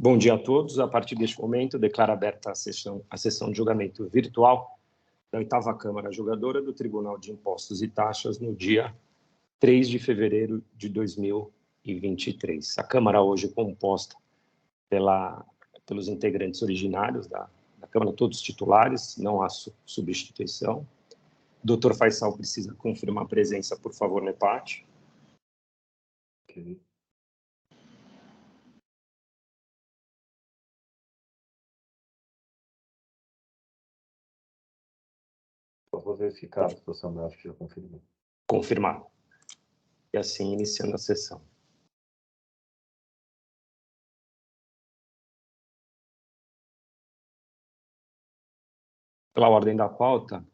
Bom dia a todos. A partir deste momento, declaro aberta a sessão de julgamento virtual da 8ª Câmara Julgadora do Tribunal de Impostos e Taxas no dia 3 de fevereiro de 2023. A Câmara hoje é composta pelos integrantes originários da Câmara, todos titulares, não há substituição. Dr. Faisal precisa confirmar a presença, por favor, no EPAT. Ok. Vou verificar a situação da já confirmou. Confirmado. E assim, iniciando a sessão. Pela ordem da pauta,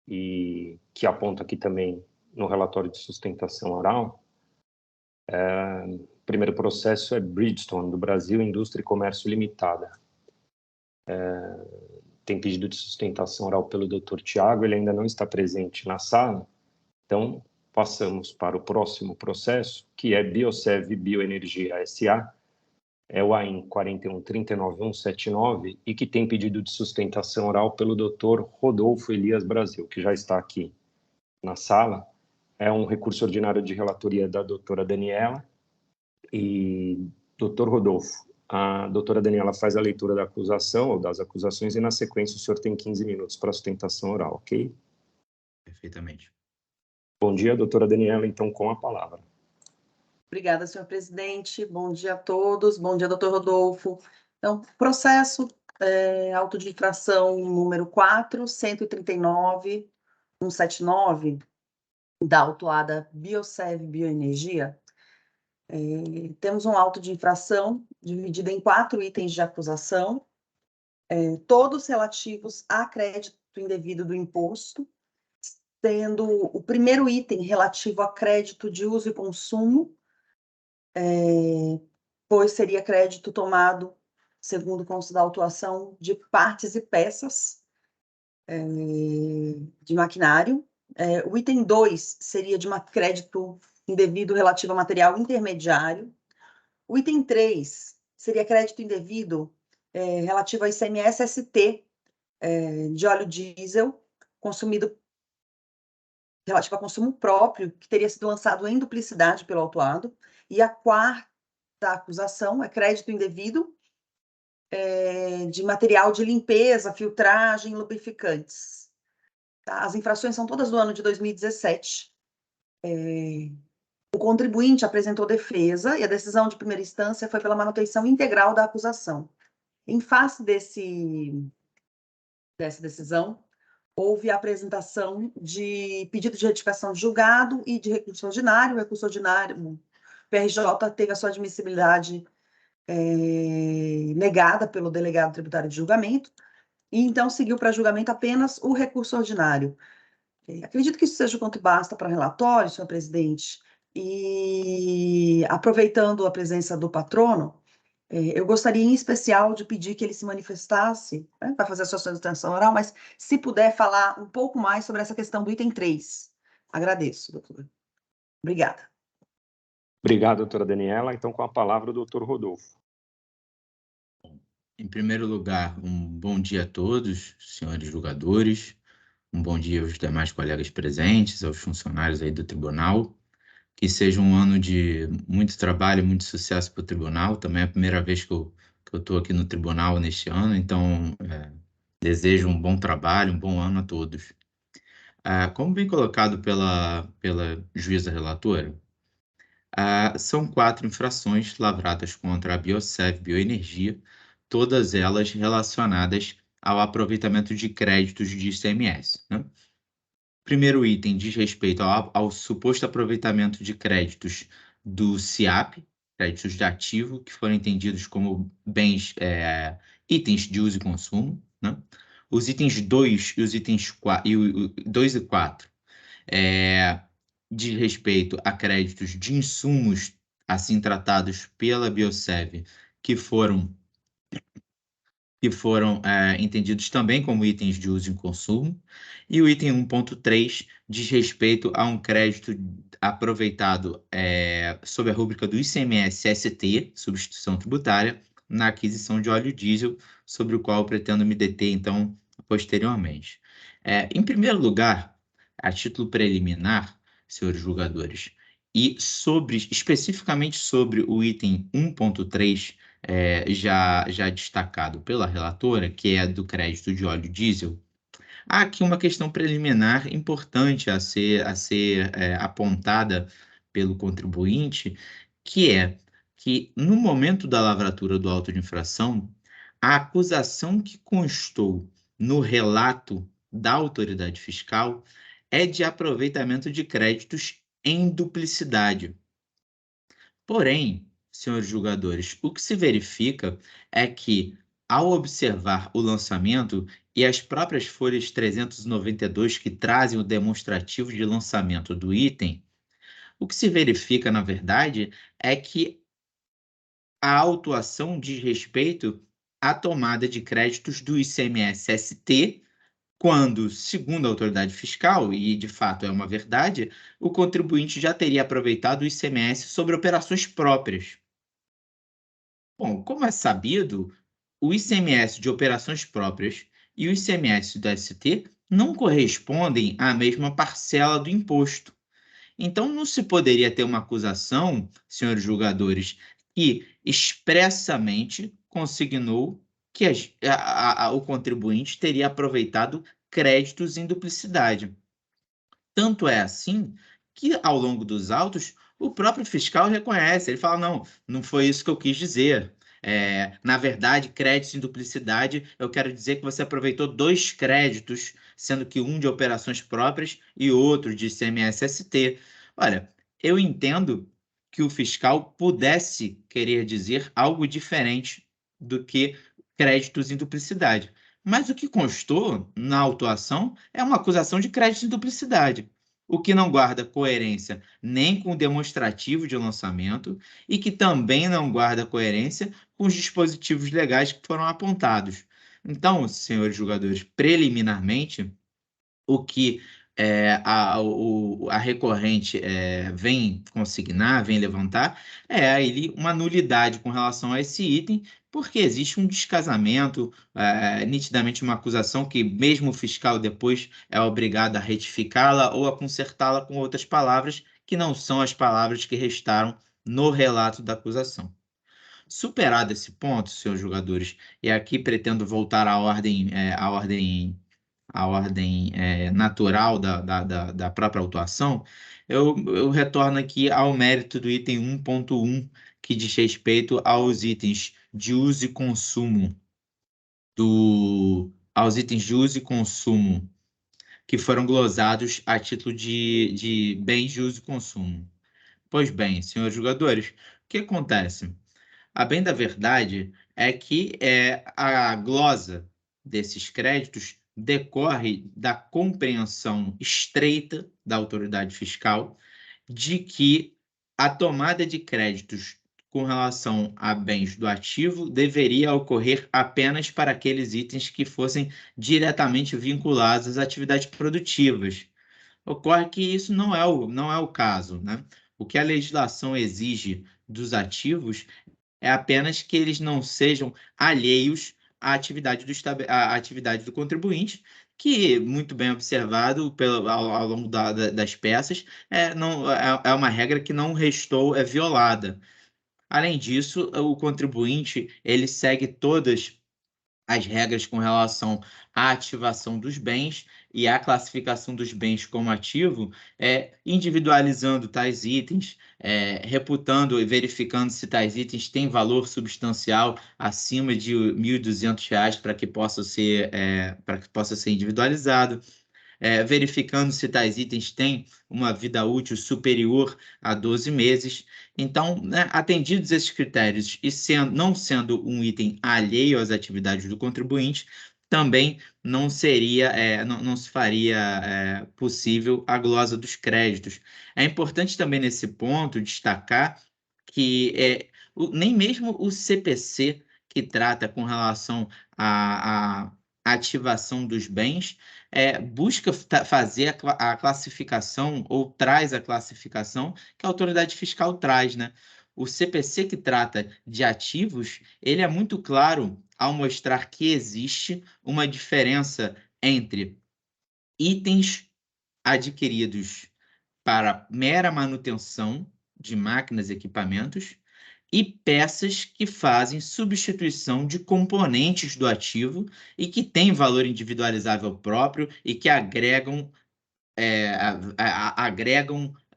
e que aponta aqui também no relatório de sustentação oral, o primeiro processo é Bridgestone, do Brasil Indústria e Comércio Limitada. Tem pedido de sustentação oral pelo Dr. Tiago, ele ainda não está presente na sala, então passamos para o próximo processo, que é Biosev Bioenergia S.A., é o AIN 4139179, e que tem pedido de sustentação oral pelo Dr. Rodolfo Elias Brasil, que já está aqui na sala. É um recurso ordinário de relatoria da doutora Daniela. E, doutor Rodolfo, a doutora Daniela faz a leitura da acusação, ou das acusações, e na sequência o senhor tem 15 minutos para a sustentação oral, ok? Perfeitamente. Bom dia, doutora Daniela, então, com a palavra. Obrigada, senhor presidente. Bom dia a todos. Bom dia, doutor Rodolfo. Então, processo auto de infração número 4.139.179, da autuada Biosev Bioenergia. Temos um auto de infração dividido em 4 itens de acusação, todos relativos a crédito indevido do imposto, sendo o primeiro item relativo a crédito de uso e consumo, pois seria crédito tomado, segundo consta da autuação, de partes e peças de maquinário. O item 2 seria de crédito indevido relativo a material intermediário. O item 3 seria crédito indevido relativo a ICMS-ST de óleo diesel consumido relativo a consumo próprio, que teria sido lançado em duplicidade pelo autuado. E a quarta acusação é crédito indevido de material de limpeza, filtragem, lubrificantes. Tá? As infrações são todas do ano de 2017. O contribuinte apresentou defesa e a decisão de primeira instância foi pela manutenção integral da acusação. Em face dessa decisão, houve a apresentação de pedido de retificação de julgado e de recurso ordinário. O recurso ordinário, o PRJ teve a sua admissibilidade negada pelo delegado tributário de julgamento, e então seguiu para julgamento apenas o recurso ordinário. Acredito que isso seja o quanto basta para relatório, senhor presidente, e aproveitando a presença do patrono, eu gostaria em especial de pedir que ele se manifestasse, para fazer a sua sustentação oral, mas se puder falar um pouco mais sobre essa questão do item 3. Agradeço, doutora. Obrigada. Obrigado, doutora Daniela. Então, com a palavra, o doutor Rodolfo. Em primeiro lugar, um bom dia a todos, senhores julgadores, um bom dia aos demais colegas presentes, aos funcionários aí do tribunal. Que seja um ano de muito trabalho e muito sucesso para o tribunal. Também é a primeira vez que eu estou aqui no tribunal neste ano, então desejo um bom trabalho, um bom ano a todos. Como bem colocado pela juíza relatora, são 4 infrações lavradas contra a Biosev Bioenergia, todas elas relacionadas ao aproveitamento de créditos de ICMS, né? Primeiro item diz respeito ao suposto aproveitamento de créditos do SIAP, créditos de ativo, que foram entendidos como bens, itens de uso e consumo, né? Os itens 2 e os itens 2 e 4 diz respeito a créditos de insumos assim tratados pela Biosev, que foram entendidos também como itens de uso e consumo, e o item 1.3 diz respeito a um crédito aproveitado sob a rúbrica do ICMS-ST, substituição tributária, na aquisição de óleo diesel, sobre o qual eu pretendo me deter, então, posteriormente. Em primeiro lugar, a título preliminar, senhores julgadores, e especificamente sobre o item 1.3, já destacado pela relatora, que é do crédito de óleo diesel, há aqui uma questão preliminar importante a ser apontada pelo contribuinte, que é que, no momento da lavratura do auto de infração, a acusação que constou no relato da autoridade fiscal é de aproveitamento de créditos em duplicidade. Porém, senhores julgadores, o que se verifica é que, ao observar o lançamento e as próprias folhas 392 que trazem o demonstrativo de lançamento do item, o que se verifica, na verdade, é que a autuação diz respeito à tomada de créditos do ICMS-ST, quando, segundo a autoridade fiscal, e de fato é uma verdade, o contribuinte já teria aproveitado o ICMS sobre operações próprias. Bom, como é sabido, o ICMS de operações próprias e o ICMS do ST não correspondem à mesma parcela do imposto. Então, não se poderia ter uma acusação, senhores julgadores, que expressamente consignou que o contribuinte teria aproveitado créditos em duplicidade. Tanto é assim que, ao longo dos autos, o próprio fiscal reconhece, ele fala, não foi isso que eu quis dizer. Na verdade, créditos em duplicidade, eu quero dizer que você aproveitou 2 créditos, sendo que um de operações próprias e outro de ICMS-ST. Olha, eu entendo que o fiscal pudesse querer dizer algo diferente do que créditos em duplicidade. Mas o que constou na autuação é uma acusação de crédito em duplicidade, o que não guarda coerência nem com o demonstrativo de lançamento e que também não guarda coerência com os dispositivos legais que foram apontados. Então, senhores julgadores, preliminarmente, o que a recorrente vem consignar, vem levantar, é aí uma nulidade com relação a esse item, porque existe um descasamento, nitidamente uma acusação que mesmo o fiscal depois é obrigado a retificá-la ou a consertá-la com outras palavras que não são as palavras que restaram no relato da acusação. Superado esse ponto, senhores julgadores, e aqui pretendo voltar à ordem natural da própria autuação, eu retorno aqui ao mérito do item 1.1, que diz respeito aos itens de uso e consumo que foram glosados a título de bens de uso e consumo. Pois bem, senhores julgadores, o que acontece? A bem da verdade é que a glosa desses créditos decorre da compreensão estreita da autoridade fiscal de que a tomada de créditos com relação a bens do ativo deveria ocorrer apenas para aqueles itens que fossem diretamente vinculados às atividades produtivas. Ocorre que isso não é o caso, né? O que a legislação exige dos ativos é apenas que eles não sejam alheios à atividade do contribuinte, que, muito bem observado ao longo das peças, é uma regra que não restou violada. Além disso, o contribuinte ele segue todas as regras com relação à ativação dos bens e à classificação dos bens como ativo, individualizando tais itens, reputando e verificando se tais itens têm valor substancial acima de R$ 1.200 para que possa ser individualizado, verificando se tais itens têm uma vida útil superior a 12 meses. Então, né, atendidos esses critérios e não sendo um item alheio às atividades do contribuinte, também não se faria possível a glosa dos créditos. É importante também, nesse ponto, destacar que nem mesmo o CPC, que trata com relação à ativação dos bens, busca fazer a classificação ou traz a classificação que a autoridade fiscal traz, né? o CPC que trata de ativos, ele é muito claro ao mostrar que existe uma diferença entre itens adquiridos para mera manutenção de máquinas e equipamentos e peças que fazem substituição de componentes do ativo e que têm valor individualizável próprio e que agregam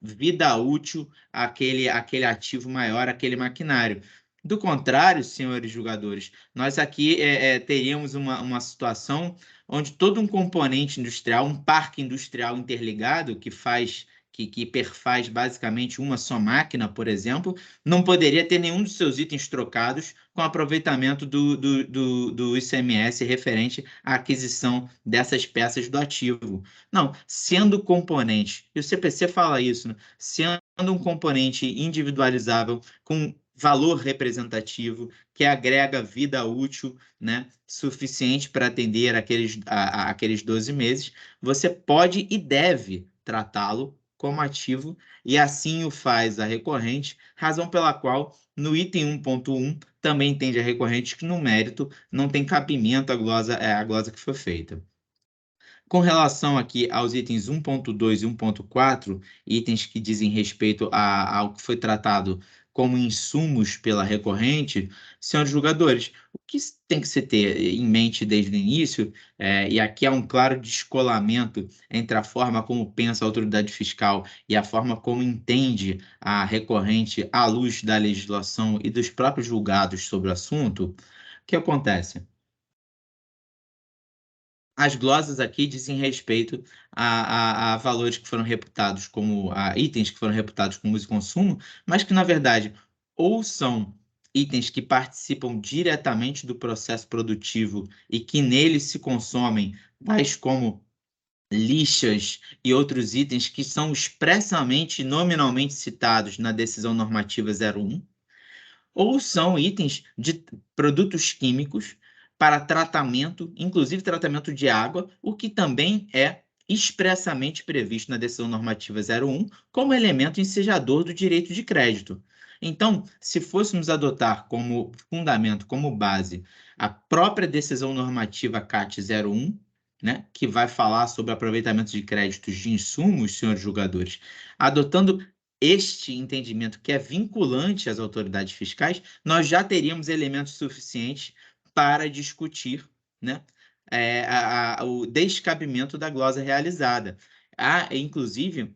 vida útil àquele ativo maior, àquele maquinário. Do contrário, senhores julgadores, nós aqui teríamos uma situação onde todo um componente industrial, um parque industrial interligado que perfaz basicamente uma só máquina, por exemplo, não poderia ter nenhum dos seus itens trocados com aproveitamento do ICMS referente à aquisição dessas peças do ativo. Não, sendo componente, e o CPC fala isso, né? Sendo um componente individualizável com valor representativo, que agrega vida útil, né, suficiente para atender aqueles 12 meses, você pode e deve tratá-lo como ativo, e assim o faz a recorrente, razão pela qual, no item 1.1, também entende a recorrente que, no mérito, não tem cabimento a glosa que foi feita. Com relação aqui aos itens 1.2 e 1.4, itens que dizem respeito ao que foi tratado como insumos pela recorrente, senhores julgadores, o que tem que se ter em mente desde o início, e aqui há um claro descolamento entre a forma como pensa a autoridade fiscal e a forma como entende a recorrente à luz da legislação e dos próprios julgados sobre o assunto, o que acontece? As glosas aqui dizem respeito a valores que foram reputados como itens que foram reputados como uso e consumo, mas que, na verdade, ou são itens que participam diretamente do processo produtivo e que neles se consomem, tais como lixas e outros itens que são expressamente e nominalmente citados na decisão normativa 01, ou são itens de produtos químicos para tratamento, inclusive tratamento de água, o que também é expressamente previsto na decisão normativa 01 como elemento ensejador do direito de crédito. Então, se fôssemos adotar como fundamento, como base, a própria decisão normativa CAT 01, né, que vai falar sobre aproveitamento de créditos de insumos, senhores julgadores, adotando este entendimento que é vinculante às autoridades fiscais, nós já teríamos elementos suficientes para discutir, né, o descabimento da glosa realizada. Há, inclusive,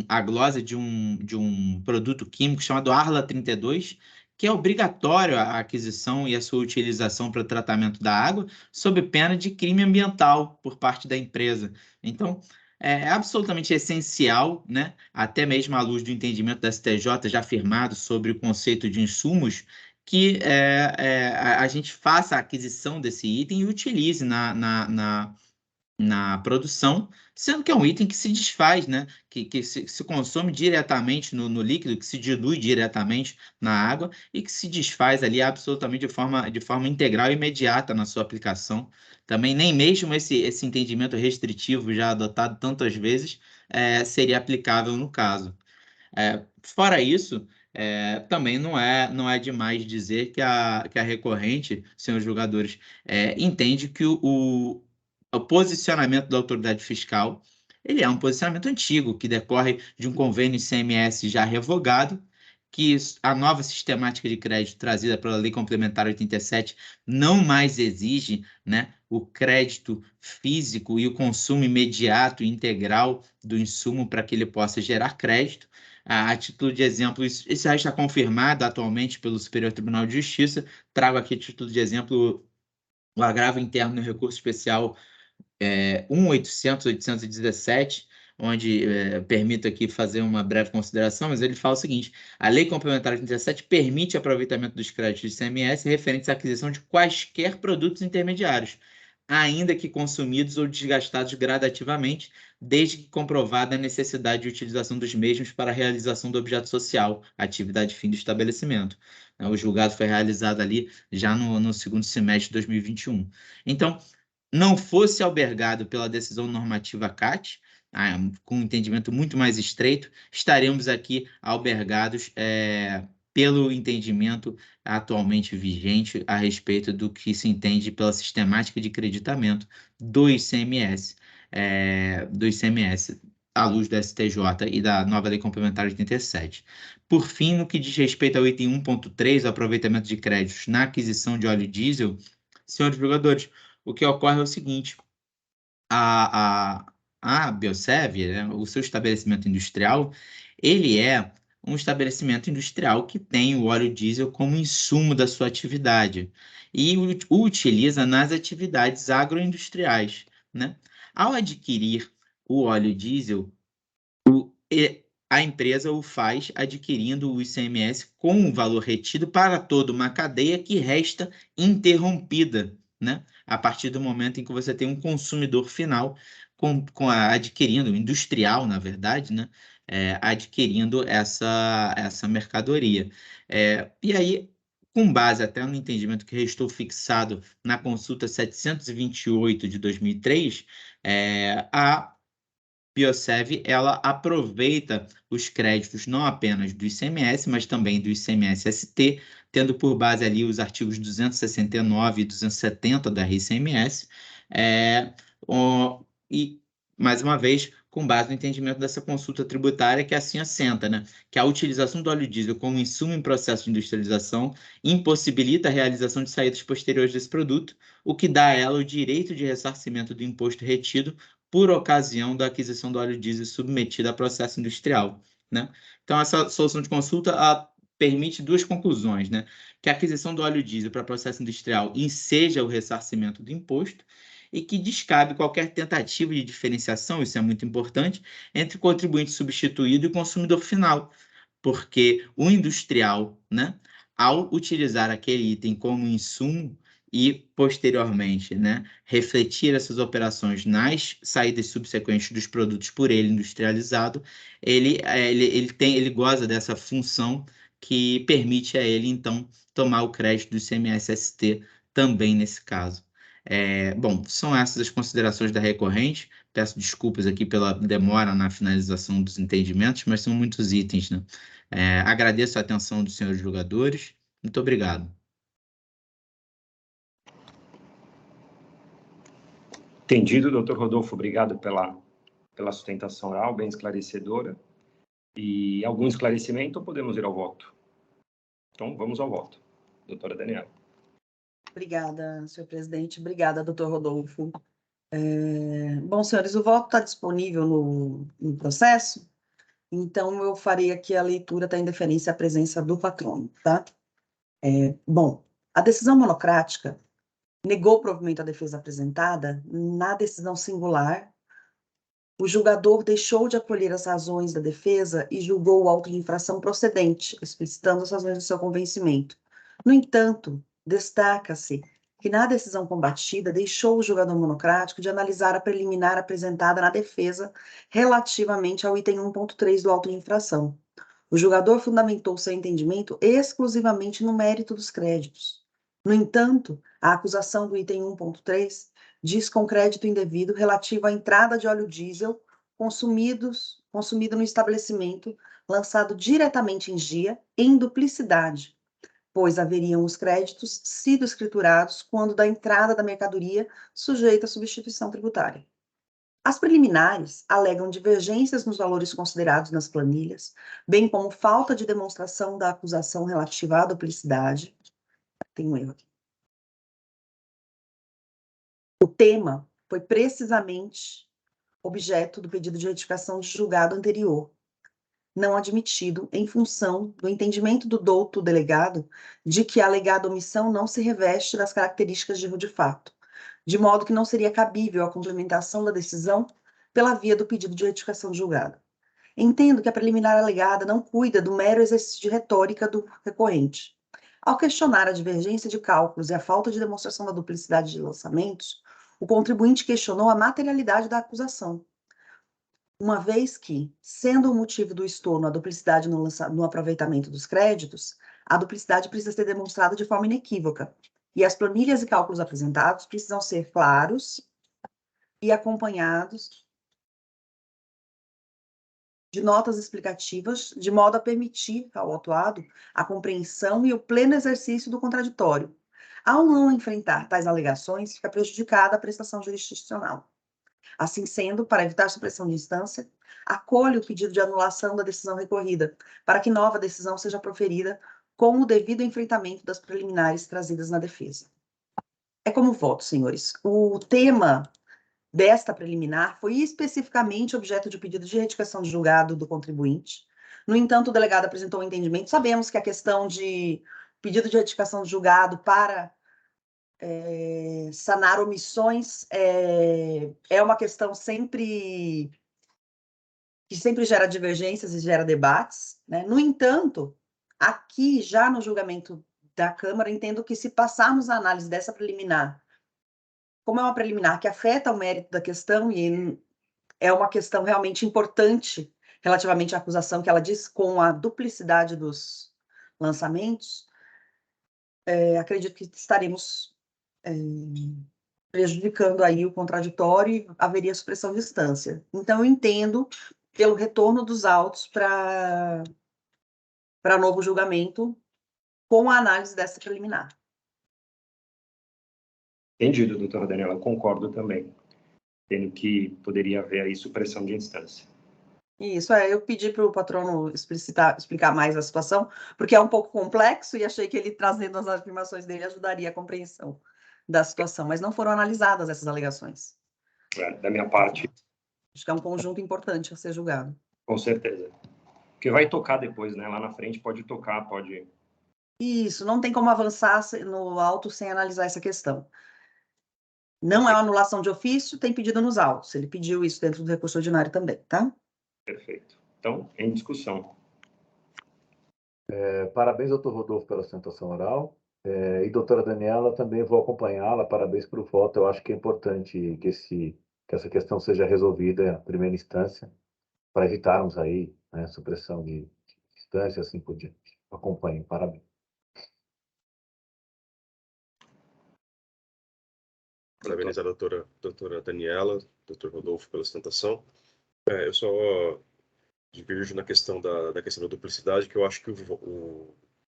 a glosa de um produto químico chamado Arla 32, que é obrigatório a aquisição e a sua utilização para o tratamento da água, sob pena de crime ambiental por parte da empresa. Então, é absolutamente essencial, né, até mesmo à luz do entendimento da STJ já afirmado sobre o conceito de insumos, que a gente faça a aquisição desse item e utilize na produção, sendo que é um item que se desfaz, né? que se consome diretamente no líquido, que se dilui diretamente na água e que se desfaz ali absolutamente de forma integral e imediata na sua aplicação. Também nem mesmo esse entendimento restritivo já adotado tantas vezes seria aplicável no caso. Fora isso, também não é demais dizer que a recorrente, senhores julgadores, entende que o posicionamento da autoridade fiscal ele é um posicionamento antigo, que decorre de um convênio ICMS já revogado, que a nova sistemática de crédito trazida pela Lei Complementar 87 não mais exige, né, o crédito físico e o consumo imediato e integral do insumo para que ele possa gerar crédito. A título de exemplo, isso já está confirmado atualmente pelo Superior Tribunal de Justiça. Trago aqui a título de exemplo o agravo interno no recurso especial 1.800.817, onde permito aqui fazer uma breve consideração, mas ele fala o seguinte: a Lei Complementar 87 permite aproveitamento dos créditos de ICMS referentes à aquisição de quaisquer produtos intermediários, ainda que consumidos ou desgastados gradativamente, desde que comprovada a necessidade de utilização dos mesmos para a realização do objeto social, atividade fim do estabelecimento. O julgado foi realizado ali já no segundo semestre de 2021. Então, não fosse albergado pela decisão normativa CAT, com um entendimento muito mais estreito, estaremos aqui albergados pelo entendimento atualmente vigente a respeito do que se entende pela sistemática de creditamento do ICMS, à luz do STJ e da nova Lei Complementar 87. Por fim, no que diz respeito ao item 1.3, o aproveitamento de créditos na aquisição de óleo diesel, senhores jogadores, o que ocorre é o seguinte: a Biosev, né, o seu estabelecimento industrial, ele é um estabelecimento industrial que tem o óleo diesel como insumo da sua atividade e o utiliza nas atividades agroindustriais, né? Ao adquirir o óleo diesel, a empresa o faz adquirindo o ICMS com um valor retido para toda uma cadeia que resta interrompida, né? A partir do momento em que você tem um consumidor final adquirindo, industrial, na verdade, né? Adquirindo essa mercadoria. E aí, com base até no entendimento que restou fixado na consulta 728 de 2003, a Biosev, ela aproveita os créditos não apenas do ICMS, mas também do ICMS-ST, tendo por base ali os artigos 269 e 270 da RICMS, e, mais uma vez, com base no entendimento dessa consulta tributária, que assim assenta, né? Que a utilização do óleo diesel como insumo em processo de industrialização impossibilita a realização de saídas posteriores desse produto, o que dá a ela o direito de ressarcimento do imposto retido por ocasião da aquisição do óleo diesel submetido a processo industrial, né? Então, essa solução de consulta permite duas conclusões, né? Que a aquisição do óleo diesel para processo industrial enseja o ressarcimento do imposto e que descabe qualquer tentativa de diferenciação, isso é muito importante, entre contribuinte substituído e consumidor final, porque o industrial, né, ao utilizar aquele item como insumo, e, posteriormente, né, refletir essas operações nas saídas subsequentes dos produtos por ele industrializado, ele goza dessa função que permite a ele, então, tomar o crédito do ICMS-ST também nesse caso. Bom, são essas as considerações da recorrente. Peço desculpas aqui pela demora na finalização dos entendimentos, mas são muitos itens, né? Agradeço a atenção dos senhores julgadores. Muito obrigado. Entendido, doutor Rodolfo, obrigado pela sustentação oral, bem esclarecedora. E algum esclarecimento ou podemos ir ao voto? Então, vamos ao voto. Doutora Daniela. Obrigada, senhor presidente. Obrigada, doutor Rodolfo. Bom, senhores, o voto está disponível no processo, então eu farei aqui a leitura, tá, em deferência à presença do patrono, tá? Bom, a decisão monocrática negou provimento à defesa apresentada. Na decisão singular, o julgador deixou de acolher as razões da defesa e julgou o auto de infração procedente, explicitando as razões do seu convencimento. No entanto, destaca-se que na decisão combatida deixou o julgador monocrático de analisar a preliminar apresentada na defesa relativamente ao item 1.3 do auto de infração. O julgador fundamentou seu entendimento exclusivamente no mérito dos créditos. No entanto, a acusação do item 1.3 diz com crédito indevido relativo à entrada de óleo diesel consumido no estabelecimento lançado diretamente em GIA em duplicidade, pois haveriam os créditos sido escriturados quando da entrada da mercadoria sujeita à substituição tributária. As preliminares alegam divergências nos valores considerados nas planilhas, bem como falta de demonstração da acusação relativa à duplicidade. Tem um erro aqui. O tema foi precisamente objeto do pedido de retificação de julgado anterior, não admitido em função do entendimento do douto delegado de que a alegada omissão não se reveste das características de erro de fato, de modo que não seria cabível a complementação da decisão pela via do pedido de retificação de julgado. Entendo que a preliminar alegada não cuida do mero exercício de retórica do recorrente. Ao questionar a divergência de cálculos e a falta de demonstração da duplicidade de lançamentos, o contribuinte questionou a materialidade da acusação, uma vez que, sendo o motivo do estorno a duplicidade no aproveitamento dos créditos, a duplicidade precisa ser demonstrada de forma inequívoca, e as planilhas e cálculos apresentados precisam ser claros e acompanhados de notas explicativas, de modo a permitir ao autuado a compreensão e o pleno exercício do contraditório. Ao não enfrentar tais alegações, fica prejudicada a prestação jurisdicional. Assim sendo, para evitar supressão de instância, acolho o pedido de anulação da decisão recorrida, para que nova decisão seja proferida com o devido enfrentamento das preliminares trazidas na defesa. É como voto, senhores. O tema desta preliminar foi especificamente objeto de pedido de retificação de julgado do contribuinte. No entanto, o delegado apresentou um entendimento. Sabemos que a questão de pedido de retificação de julgado para sanar omissões é uma questão que sempre gera divergências e gera debates, né? No entanto, aqui, já no julgamento da Câmara, entendo que, se passarmos a análise dessa preliminar, como é uma preliminar que afeta o mérito da questão e é uma questão realmente importante relativamente à acusação, que ela diz com a duplicidade dos lançamentos, acredito que estaremos prejudicando aí o contraditório e haveria supressão de instância. Então, eu entendo pelo retorno dos autos para novo julgamento com a análise dessa preliminar. Entendido, doutora Daniela, concordo também, tendo que poderia haver aí supressão de instância. Isso, eu pedi para o patrono explicar mais a situação, porque é um pouco complexo e achei que ele, trazendo as afirmações dele, ajudaria a compreensão da situação, mas não foram analisadas essas alegações. Da minha parte... Acho que é um conjunto importante a ser julgado. Com certeza. Porque vai tocar depois, né? Lá na frente pode tocar, pode... Isso, não tem como avançar no auto sem analisar essa questão. Não é uma anulação de ofício, tem pedido nos autos. Ele pediu isso dentro do recurso ordinário também, tá? Perfeito. Então, em discussão. Parabéns, doutor Rodolfo, pela sustentação oral. E doutora Daniela, também vou acompanhá-la. Parabéns pelo voto. Eu acho que é importante que essa questão seja resolvida em primeira instância, para evitarmos aí, né, supressão de instância, assim por diante. Acompanhe. Parabéns. Parabenizar a doutora Daniela, doutor Rodolfo, pela sustentação. Eu só diverjo na questão da questão da duplicidade, que eu acho que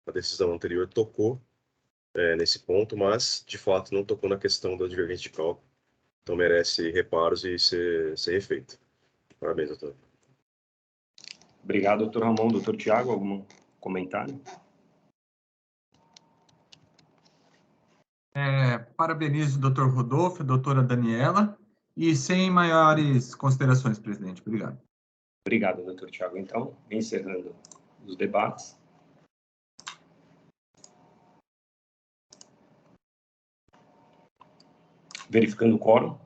a decisão anterior tocou nesse ponto, mas, de fato, não tocou na questão da divergência de cálculo. Então, merece reparos e ser refeito. Parabéns, doutor. Obrigado, doutor Ramon. Doutor Tiago, algum comentário? Parabenizo o doutor Rodolfo, a doutora Daniela, e sem maiores considerações, presidente. Obrigado. Obrigado, doutor Tiago. Então, encerrando os debates. Verificando o quórum.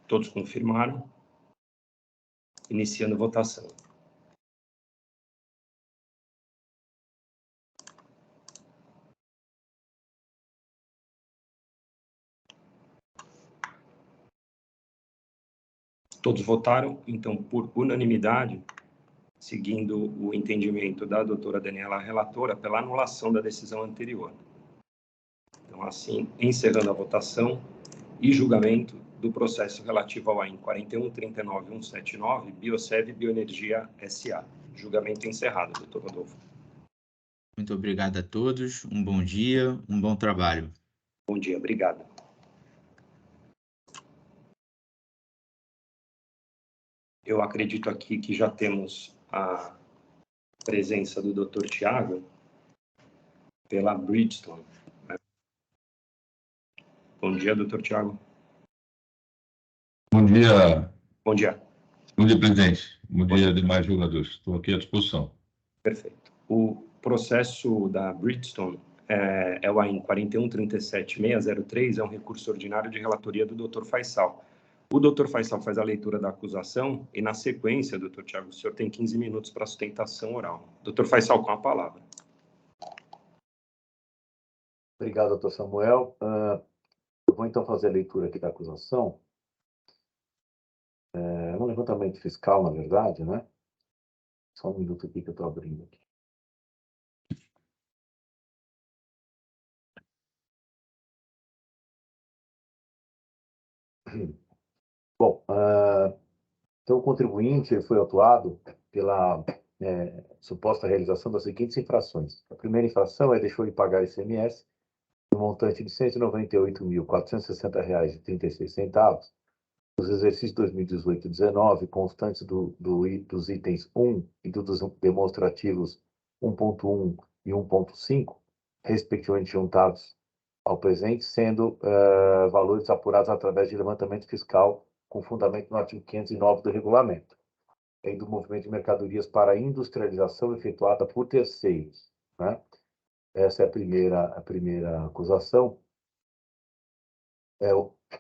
Todos confirmaram. Iniciando a votação. Todos votaram, então, por unanimidade, seguindo o entendimento da doutora Daniela, relatora, pela anulação da decisão anterior. Então, assim, encerrando a votação e julgamento do processo relativo ao AIN 41.39.179, Biosev Bioenergia S.A. Julgamento encerrado, doutor Rodolfo. Muito obrigado a todos, um bom dia, um bom trabalho. Bom dia, obrigado. Eu acredito aqui que já temos a presença do doutor Tiago pela Bridgestone. Bom dia, doutor Tiago. Bom dia. Bom dia. Bom dia, presidente. Bom dia, demais jogadores. Estou aqui à disposição. Perfeito. O processo da Bridgestone é o AIN 41.37.603, é um recurso ordinário de relatoria do doutor Faisal. O doutor Faisal faz a leitura da acusação e, na sequência, doutor Tiago, o senhor tem 15 minutos para sustentação oral. Doutor Faisal, com a palavra. Obrigado, doutor Samuel. Eu vou, então, fazer a leitura aqui da acusação. É um levantamento fiscal, na verdade, né? Só um minuto aqui que eu estou abrindo aqui. Bom, então o contribuinte foi autuado pela suposta realização das seguintes infrações. A primeira infração deixou de pagar ICMS no montante de R$ 198.460,36 dos exercícios 2018 e 2019, constantes dos itens 1 e dos demonstrativos 1.1 e 1.5, respectivamente juntados ao presente, sendo valores apurados através de levantamento fiscal com fundamento no artigo 509 do regulamento, e do movimento de mercadorias para industrialização efetuada por terceiros, né? Essa é a primeira acusação.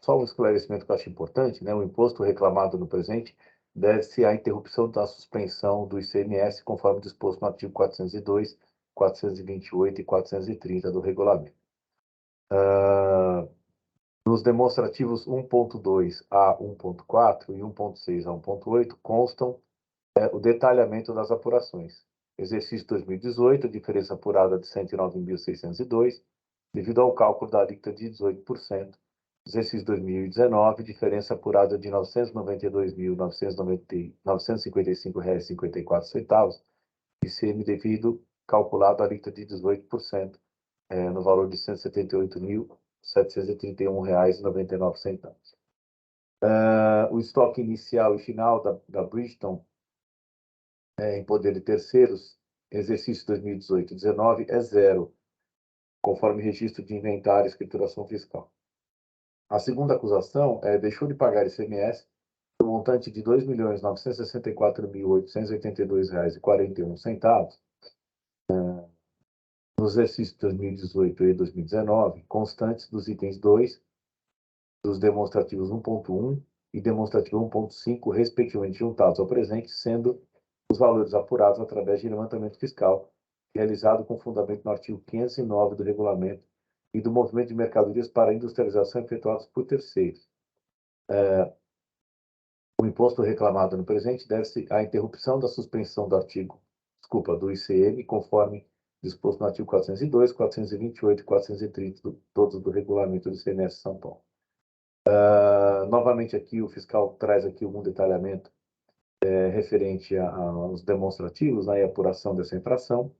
Só um esclarecimento que eu acho importante, né? O imposto reclamado no presente deve-se à interrupção da suspensão do ICMS, conforme disposto no artigo 402, 428 e 430 do regulamento. Nos demonstrativos 1.2 a 1.4 e 1.6 a 1.8 constam o detalhamento das apurações. Exercício 2018, a diferença apurada de 109.602, devido ao cálculo da alíquota de 18%. Exercício 2019, diferença apurada de R$ 992.955,54, ICM devido, calculado a alíquota de 18%, no valor de R$ 178.731,99. O estoque inicial e final da Bridgestone em poder de terceiros, exercício 2018 e 2019, é zero, conforme registro de inventário e escrituração fiscal. A segunda acusação deixou de pagar ICMS no montante de R$ 2.964.882,41 nos exercícios 2018 e 2019, constantes dos itens 2, dos demonstrativos 1.1 e demonstrativo 1.5, respectivamente juntados ao presente, sendo os valores apurados através de levantamento fiscal, realizado com fundamento no artigo 509 do regulamento e do movimento de mercadorias para industrialização efetuados por terceiros. O imposto reclamado no presente deve-se à interrupção da suspensão do do ICM, conforme disposto no artigo 402, 428 e 430, todos do regulamento do ICMS de São Paulo. Novamente aqui, o fiscal traz aqui algum detalhamento referente aos demonstrativos, né, e apuração dessa infração,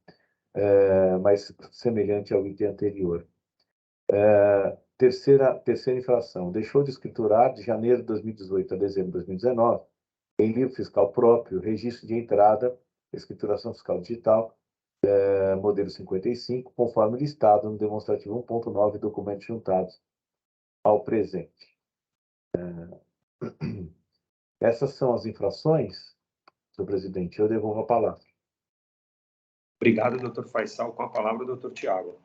mas semelhante ao item anterior. Terceira infração, deixou de escriturar de janeiro de 2018 a dezembro de 2019, em livro fiscal próprio, registro de entrada, escrituração fiscal digital, modelo 55, conforme listado no demonstrativo 1.9, documentos juntados ao presente. Essas são as infrações, senhor presidente. Eu devolvo a palavra. Obrigado, doutor Faisal. Com a palavra, doutor Tiago.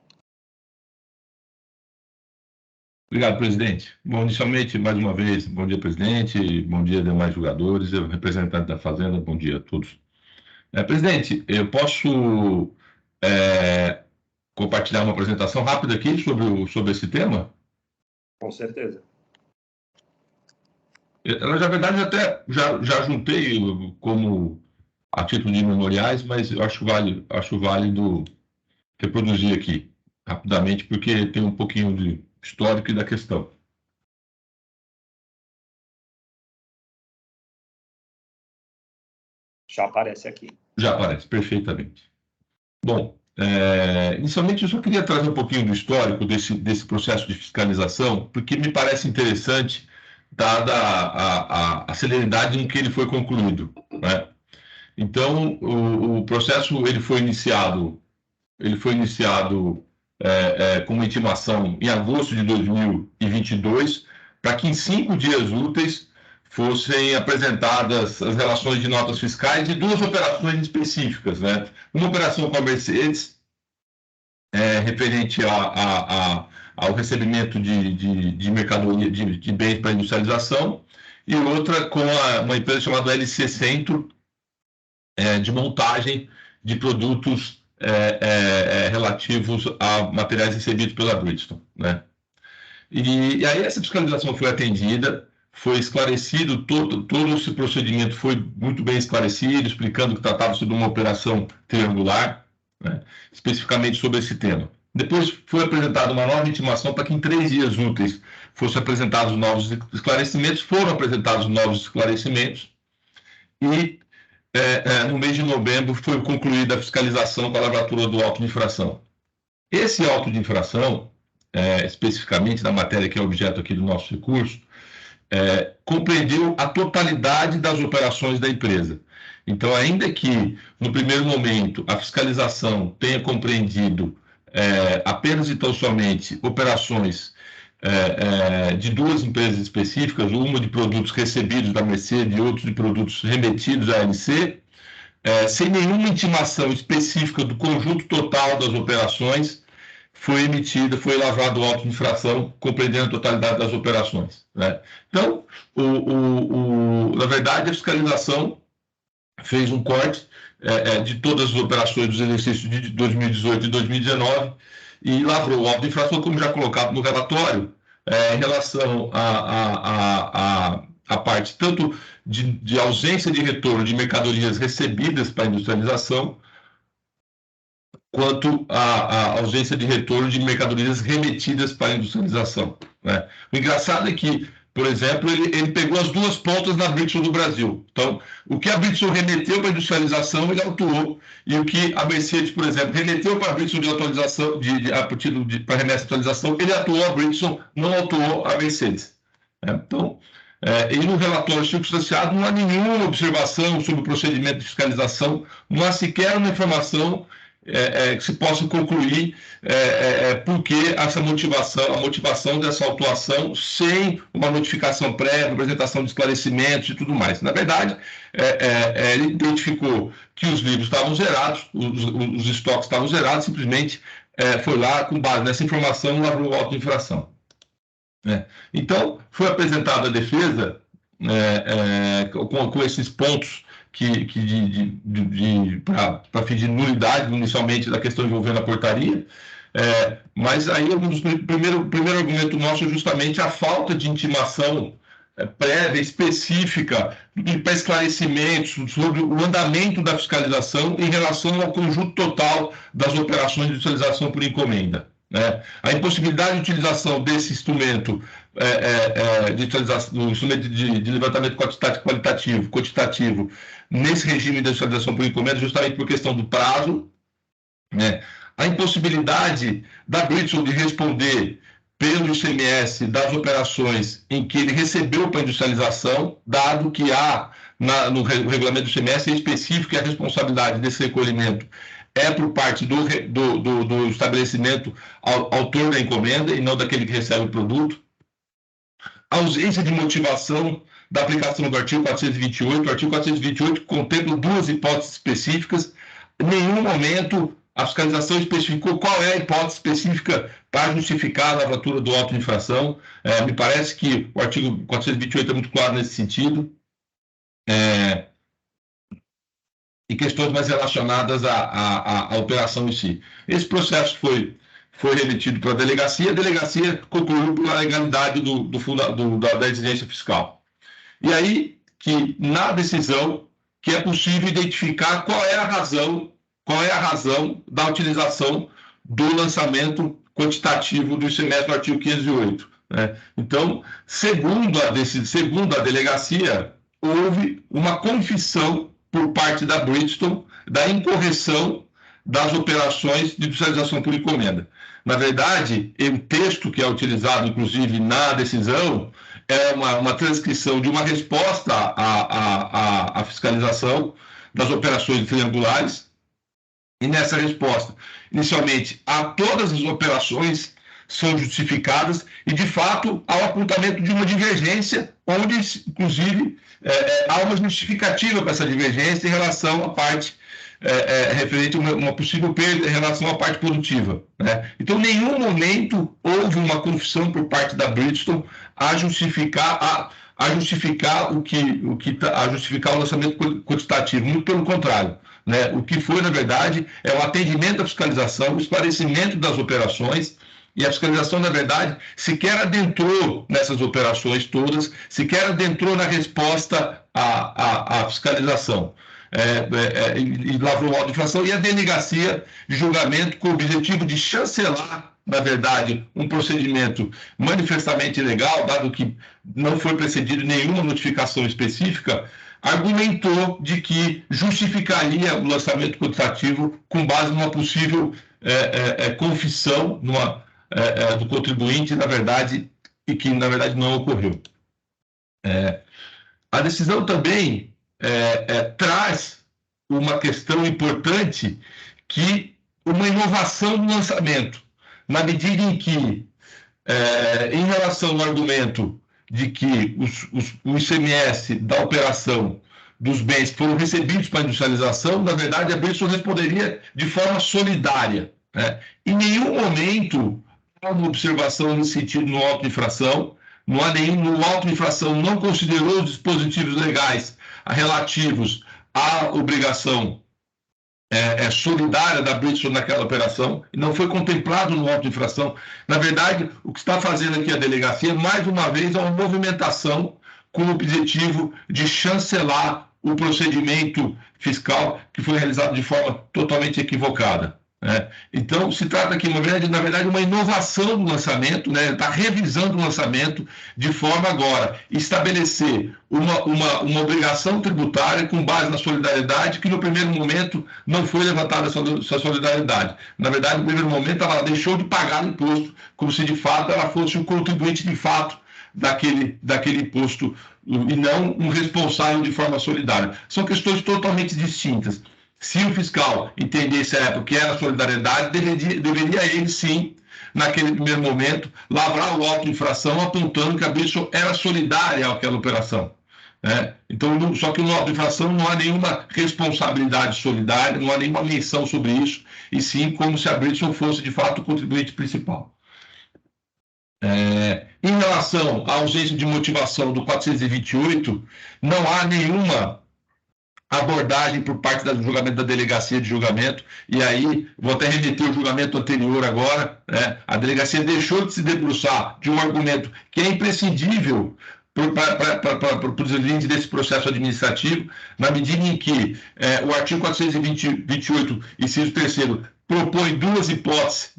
Obrigado, presidente. Bom, inicialmente, mais uma vez, bom dia, presidente, bom dia, demais jogadores, representante da Fazenda, bom dia a todos. Presidente, eu posso compartilhar uma apresentação rápida aqui sobre esse tema? Com certeza. Na verdade, até já juntei como a título de memoriais, mas eu acho válido reproduzir aqui rapidamente, porque tem um pouquinho de histórico da questão. Já aparece aqui. Já aparece, perfeitamente. Bom, inicialmente eu só queria trazer um pouquinho do histórico desse processo de fiscalização, porque me parece interessante, dada a celeridade em que ele foi concluído, né? Então, o processo ele foi iniciado com uma intimação em agosto de 2022, para que em 5 dias úteis fossem apresentadas as relações de notas fiscais de 2 operações específicas, né? Uma operação com a Mercedes, referente ao recebimento de mercadoria, de bens para industrialização, e outra com uma empresa chamada LC Centro, de montagem de produtos relativos a materiais recebidos pela Bridgestone, né? E aí essa fiscalização foi atendida, foi esclarecido, todo esse procedimento foi muito bem esclarecido, explicando que tratava-se de uma operação triangular, né, especificamente sobre esse tema. Depois foi apresentada uma nova intimação para que em 3 dias úteis fossem apresentados novos esclarecimentos, foram apresentados novos esclarecimentos, e no mês de novembro foi concluída a fiscalização com a lavratura do auto de infração. Esse auto de infração, especificamente na matéria que é objeto aqui do nosso recurso, compreendeu a totalidade das operações da empresa. Então, ainda que no primeiro momento a fiscalização tenha compreendido apenas e tão somente operações de 2 empresas específicas, uma de produtos recebidos da Mercedes e outra de produtos remetidos à ALC, sem nenhuma intimação específica do conjunto total das operações, foi lavrado o auto de infração, compreendendo a totalidade das operações, né? Então, na verdade, a fiscalização fez um corte de todas as operações dos exercícios de 2018 e 2019 e lavrou o auto de infração, como já colocado no relatório, em relação à parte tanto de ausência de retorno de mercadorias recebidas para industrialização, quanto à ausência de retorno de mercadorias remetidas para a industrialização, né? O engraçado é que, por exemplo, ele pegou as 2 pontas na Bridgestone do Brasil. Então, o que a Bridgestone remeteu para a industrialização, ele autuou, e o que a Mercedes, por exemplo, remeteu para a Bridgestone de atualização, para remessa de atualização, ele atuou a Bridgestone, não atuou a Mercedes, né? Então, e no relatório circunstanciado não há nenhuma observação sobre o procedimento de fiscalização, não há sequer uma informação que se possa concluir porque essa motivação, a motivação dessa autuação sem uma notificação prévia, apresentação de esclarecimentos e tudo mais. Na verdade, ele identificou que os livros estavam zerados, os estoques estavam zerados, simplesmente foi lá, com base nessa informação, lavrou o auto de infração. Então, foi apresentada a defesa com esses pontos para fim de nulidade, inicialmente, da questão envolvendo a portaria, mas aí o primeiro argumento nosso é justamente a falta de intimação prévia, específica, para esclarecimentos sobre o andamento da fiscalização em relação ao conjunto total das operações de industrialização por encomenda, né? A impossibilidade de utilização desse instrumento do instrumento de levantamento quantitativo nesse regime de industrialização por encomenda, justamente por questão do prazo, né? A impossibilidade da Bridgestone de responder pelo ICMS das operações em que ele recebeu para industrialização, dado que há no regulamento do ICMS é específico que a responsabilidade desse recolhimento é por parte do estabelecimento autor da encomenda e não daquele que recebe o produto. A ausência de motivação da aplicação do artigo 428. O artigo 428 contempla 2 hipóteses específicas. Em nenhum momento a fiscalização especificou qual é a hipótese específica para justificar a lavratura do auto de infração. Me parece que o artigo 428 é muito claro nesse sentido. E questões mais relacionadas à operação em si. Esse processo foi remetido para a delegacia concluiu pela legalidade da exigência fiscal. E aí, que na decisão, que é possível identificar qual é a razão da utilização do lançamento quantitativo do ICMS no artigo 508. Né? Então, segundo a delegacia, houve uma confissão por parte da Bridgestone da incorreção das operações de industrialização por encomenda. Na verdade, o texto que é utilizado, inclusive, na decisão, é uma transcrição de uma resposta à fiscalização das operações triangulares, e nessa resposta, inicialmente, todas as operações são justificadas e, de fato, há o apontamento de uma divergência, onde, inclusive, há uma justificativa para essa divergência em relação à parte referente a uma possível perda em relação à parte produtiva, né? Então, em nenhum momento houve uma confissão por parte da Bridgestone a justificar o lançamento quantitativo, muito pelo contrário, né? O que foi, na verdade, é o atendimento à fiscalização, o esclarecimento das operações. E a fiscalização, na verdade, sequer adentrou nessas operações todas, sequer adentrou na resposta à fiscalização. e lavrou o auto de infração, e a delegacia de julgamento com o objetivo de chancelar, na verdade, um procedimento manifestamente ilegal, dado que não foi precedido nenhuma notificação específica, argumentou de que justificaria o lançamento quantitativo com base numa possível confissão do contribuinte, na verdade, e que, na verdade, não ocorreu. A decisão também traz uma questão importante, que uma inovação no lançamento, na medida em que, em relação ao argumento de que o ICMS da operação dos bens foram recebidos para a industrialização, na verdade, a Bridgestone responderia de forma solidária. Em nenhum momento há uma observação nesse sentido no auto de infração, no auto de infração não considerou os dispositivos legais relativos à obrigação solidária da Bridgestone naquela operação, e não foi contemplado no auto de infração. Na verdade, o que está fazendo aqui a delegacia, mais uma vez, é uma movimentação com o objetivo de chancelar o procedimento fiscal que foi realizado de forma totalmente equivocada. Então, se trata aqui, na verdade, uma inovação do lançamento, está revisando o lançamento de forma agora estabelecer uma obrigação tributária com base na solidariedade, que no primeiro momento não foi levantada essa solidariedade. Na verdade, no primeiro momento, ela deixou de pagar o imposto, como se de fato ela fosse um contribuinte de fato daquele imposto e não um responsável de forma solidária. São questões totalmente distintas. Se o fiscal entendesse a época que era solidariedade, deveria ele, sim, naquele primeiro momento, lavrar o auto de infração apontando que a Bridgestone era solidária àquela operação. Então, só que no auto de infração não há nenhuma responsabilidade solidária, não há nenhuma menção sobre isso, e sim como se a Bridgestone fosse, de fato, o contribuinte principal. Em relação à ausência de motivação do 428, não há nenhuma abordagem por parte do julgamento da delegacia de julgamento, e aí vou até remeter o julgamento anterior agora, a delegacia deixou de se debruçar de um argumento que é imprescindível para os limites desse processo administrativo, na medida em que o artigo 428, inciso 3º, propõe duas hipóteses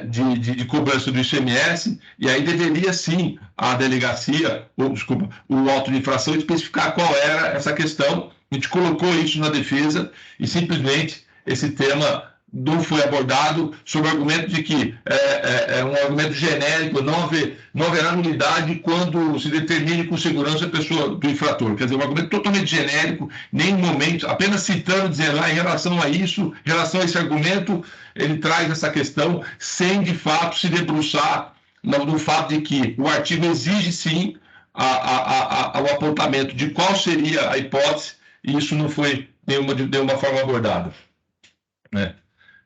de cobrança do ICMS, e aí deveria sim a delegacia, o auto de infração especificar qual era essa questão. A gente colocou isso na defesa e simplesmente esse tema não foi abordado sob o argumento de que é um argumento genérico, não haverá nulidade quando se determine com segurança a pessoa do infrator. Quer dizer, um argumento totalmente genérico, nem no momento, apenas citando, dizendo em relação a isso, em relação a esse argumento, ele traz essa questão sem, de fato, se debruçar no fato de que o artigo exige, sim, o apontamento de qual seria a hipótese, e isso não foi de nenhuma forma abordado.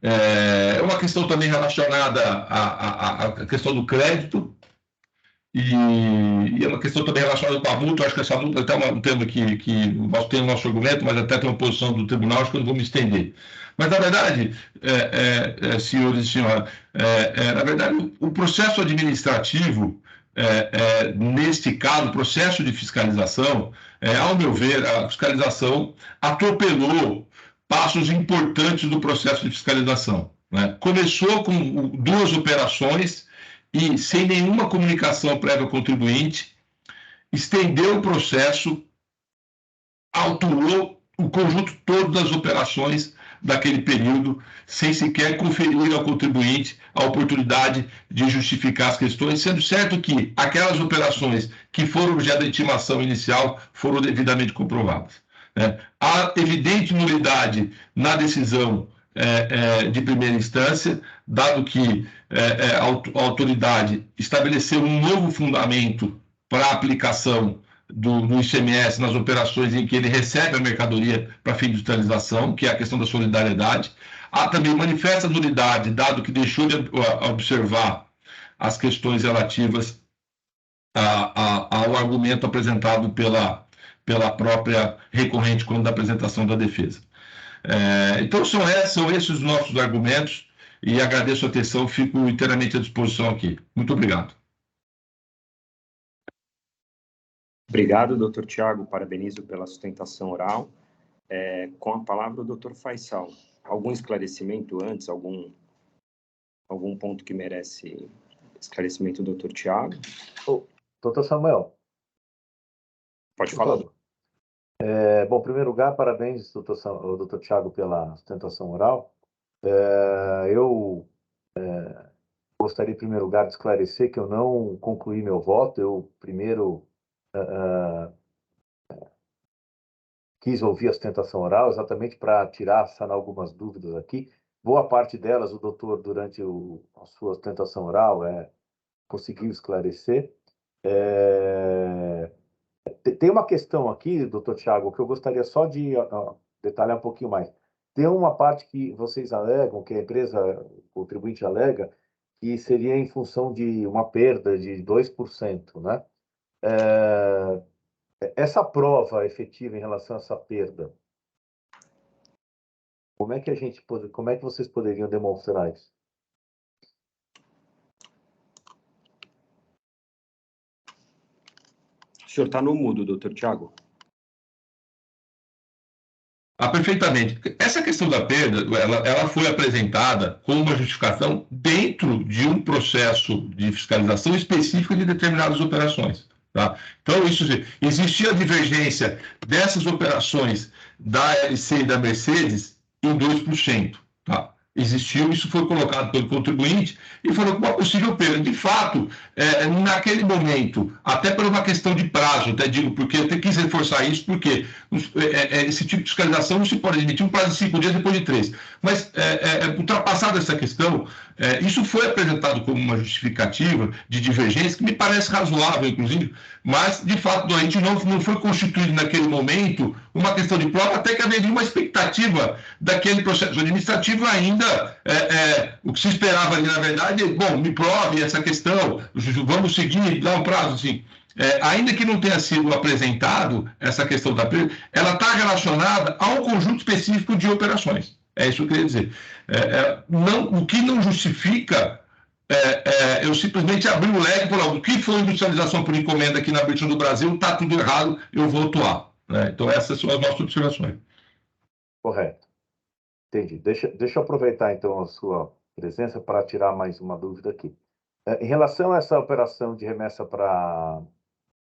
É uma questão também relacionada à questão do crédito, e é uma questão também relacionada com a multa. Acho que essa multa é até um tema que nós temos no nosso argumento, mas até tem uma posição do tribunal, acho que eu não vou me estender. Mas, na verdade, senhores e senhoras, na verdade, o processo administrativo, neste caso, o processo de fiscalização, ao meu ver, a fiscalização atropelou passos importantes do processo de fiscalização. Começou com duas operações e sem nenhuma comunicação prévia ao contribuinte, estendeu o processo, autuou o conjunto todo das operações daquele período, sem sequer conferir ao contribuinte a oportunidade de justificar as questões, sendo certo que aquelas operações que foram objeto da intimação inicial foram devidamente comprovadas. Há evidente nulidade na decisão de primeira instância, dado que a autoridade estabeleceu um novo fundamento para a aplicação do ICMS nas operações em que ele recebe a mercadoria para fim de industrialização, que é a questão da solidariedade. Há também manifesta nulidade, dado que deixou de observar as questões relativas ao argumento apresentado pela própria recorrente quando da apresentação da defesa. Então, são esses os nossos argumentos, e agradeço a atenção, fico inteiramente à disposição aqui. Muito obrigado. Obrigado, doutor Tiago, parabenizo pela sustentação oral. Com a palavra, o doutor Faisal. Algum esclarecimento antes? Algum ponto que merece esclarecimento do doutor Tiago? Doutor Samuel. Pode falar. Bom, em primeiro lugar, parabéns, doutor Tiago, pela sustentação oral. Eu gostaria, em primeiro lugar, de esclarecer que eu não concluí meu voto. Eu primeiro quis ouvir a sustentação oral, exatamente para sanar algumas dúvidas aqui. Boa parte delas, o doutor, durante a sua sustentação oral, conseguiu esclarecer. Tem uma questão aqui, doutor Tiago, que eu gostaria só de detalhar um pouquinho mais. Tem uma parte que vocês alegam, que a empresa, o contribuinte alega, que seria em função de uma perda de 2%, né? Essa prova efetiva em relação a essa perda, como é que vocês poderiam demonstrar isso? O senhor está no mudo, doutor Tiago. Perfeitamente. Essa questão da perda, ela foi apresentada como uma justificação dentro de um processo de fiscalização específico de determinadas operações. Tá? Então, existia a divergência dessas operações da LC e da Mercedes em 2%. Tá? Existiu, isso foi colocado pelo contribuinte e falou com uma possível perda. De fato, naquele momento, até por uma questão de prazo, até digo, porque eu quis reforçar isso, porque esse tipo de fiscalização não se pode admitir um prazo de 5 dias depois de 3. Mas, ultrapassada essa questão, isso foi apresentado como uma justificativa de divergência, que me parece razoável, inclusive, mas, de fato, a gente não foi constituído naquele momento uma questão de prova, até que haveria uma expectativa daquele processo administrativo ainda, o que se esperava ali, na verdade, bom, me prove essa questão, vamos seguir, dá um prazo, assim. Ainda que não tenha sido apresentado essa questão da perda, ela está relacionada a um conjunto específico de operações. É isso que eu queria dizer. O que não justifica eu simplesmente abri o leque e falei, o que foi industrialização por encomenda aqui na British do Brasil, está tudo errado, eu vou atuar. Né? Então, essas são as nossas observações. Correto. Entendi. Deixa eu aproveitar, então, a sua presença para tirar mais uma dúvida aqui. Em relação a essa operação de remessa para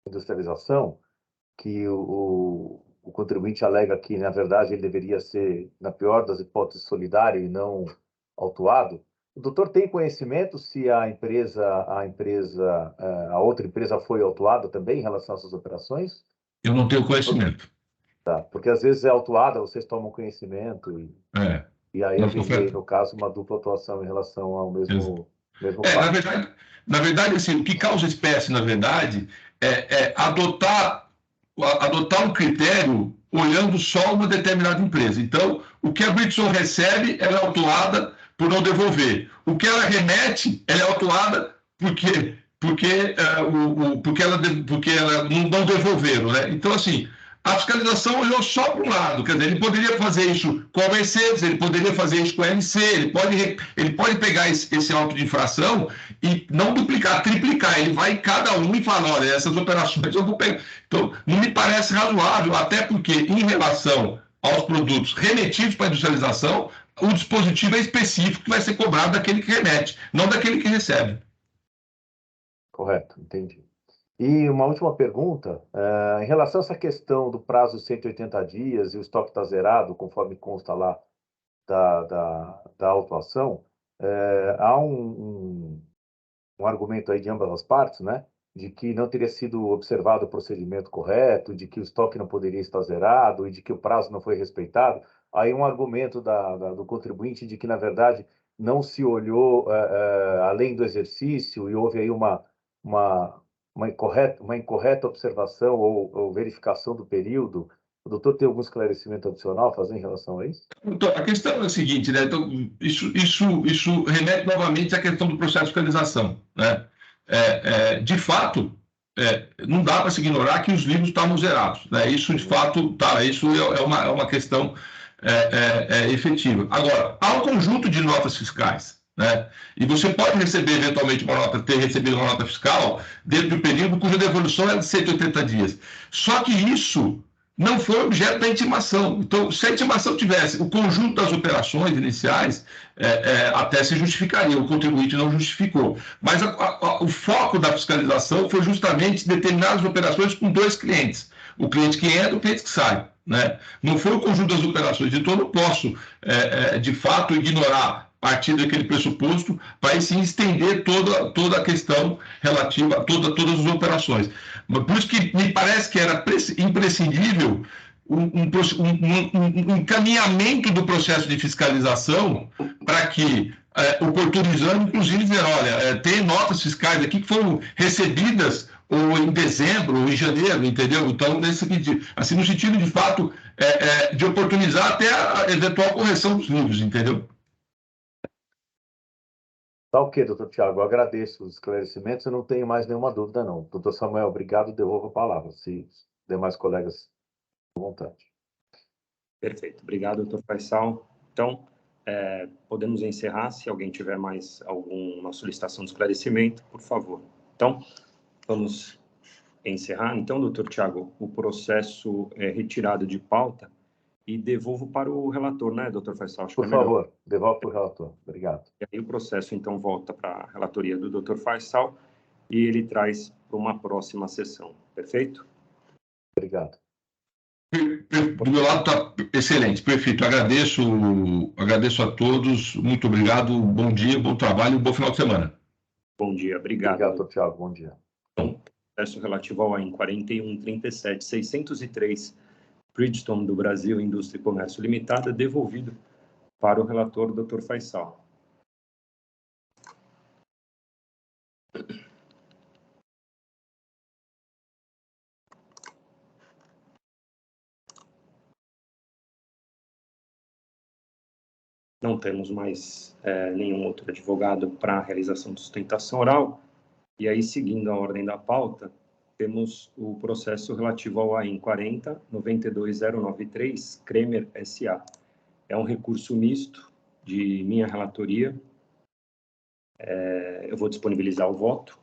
industrialização, que o contribuinte alega que, na verdade, ele deveria ser, na pior das hipóteses, solidário e não autuado, o doutor tem conhecimento se a outra empresa foi autuada também em relação a essas operações? Eu não tenho conhecimento. Tá, porque às vezes é autuada, vocês tomam conhecimento e aí haveria, no caso, uma dupla atuação em relação ao mesmo fato. Na verdade, assim, o que causa espécie, na verdade, é adotar um critério olhando só uma determinada empresa. Então, o que a Bridgestone recebe, ela é autuada por não devolver. O que ela remete, ela é autuada porque ela não devolveram, né? Então, assim, a fiscalização olhou só para um lado, quer dizer, ele poderia fazer isso com a Mercedes, ele poderia fazer isso com a LC, ele pode pegar esse auto de infração e não duplicar, triplicar, ele vai em cada um e fala, olha, essas operações eu vou pegar. Então, não me parece razoável, até porque, em relação aos produtos remetidos para a industrialização, o dispositivo é específico que vai ser cobrado daquele que remete, não daquele que recebe. Correto, entendi. E uma última pergunta, em relação a essa questão do prazo de 180 dias e o estoque está zerado, conforme consta lá da autuação, há um argumento aí de ambas as partes, né? De que não teria sido observado o procedimento correto, de que o estoque não poderia estar zerado e de que o prazo não foi respeitado. Aí um argumento do contribuinte de que, na verdade, não se olhou além do exercício e houve aí uma incorreta observação ou verificação do período. O doutor tem algum esclarecimento adicional a fazer em relação a isso? Então, a questão é a seguinte, né? Então, isso remete novamente à questão do processo de fiscalização, né? De fato, não dá para se ignorar que os livros estavam zerados, né? Isso, de fato, isso é uma questão efetiva. Agora, há um conjunto de notas fiscais, né? E você pode receber, eventualmente, ter recebido uma nota fiscal dentro do período cuja devolução é de 180 dias. Só que isso não foi objeto da intimação. Então, se a intimação tivesse o conjunto das operações iniciais, até se justificaria, o contribuinte não justificou. Mas o foco da fiscalização foi justamente determinadas operações com 2 clientes, o cliente que entra e o cliente que sai. Né? Não foi o conjunto das operações, então eu não posso, de fato, ignorar partir daquele pressuposto para aí sim estender toda a questão relativa a todas as operações. Por isso que me parece que era imprescindível um encaminhamento do processo de fiscalização para que, oportunizando, inclusive, dizer, olha, tem notas fiscais aqui que foram recebidas ou em dezembro, ou em janeiro, entendeu? Então, nesse sentido, assim, no sentido, de fato, de oportunizar até a eventual correção dos livros, entendeu? Tá ok, doutor Tiago, eu agradeço os esclarecimentos, eu não tenho mais nenhuma dúvida, não. Doutor Samuel, obrigado, devolvo a palavra, se demais colegas à vontade. Perfeito, obrigado, doutor Faisal. Então, podemos encerrar, se alguém tiver mais alguma solicitação de esclarecimento, por favor. Então, vamos encerrar. Então, doutor Tiago, o processo é retirado de pauta e devolvo para o relator, né, doutor Faisal? Acho Por que é melhor. favor, devolve para o relator. Obrigado. E aí o processo, então, volta para a relatoria do doutor Faisal e ele traz para uma próxima sessão. Perfeito? Obrigado. Do meu lado está excelente, perfeito. Agradeço a todos, muito obrigado, bom dia, bom trabalho, bom final de semana. Bom dia, obrigado. Obrigado, doutor Tiago, bom dia. Então, processo relativo ao AIN 41.37.603, Bridgestone do Brasil, Indústria e Comércio Limitada, devolvido para o relator doutor Faisal. Não temos mais nenhum outro advogado para a realização de sustentação oral. E aí, seguindo a ordem da pauta, temos o processo relativo ao AIN 40.92.093, Kremer S.A. É um recurso misto de minha relatoria. Eu vou disponibilizar o voto.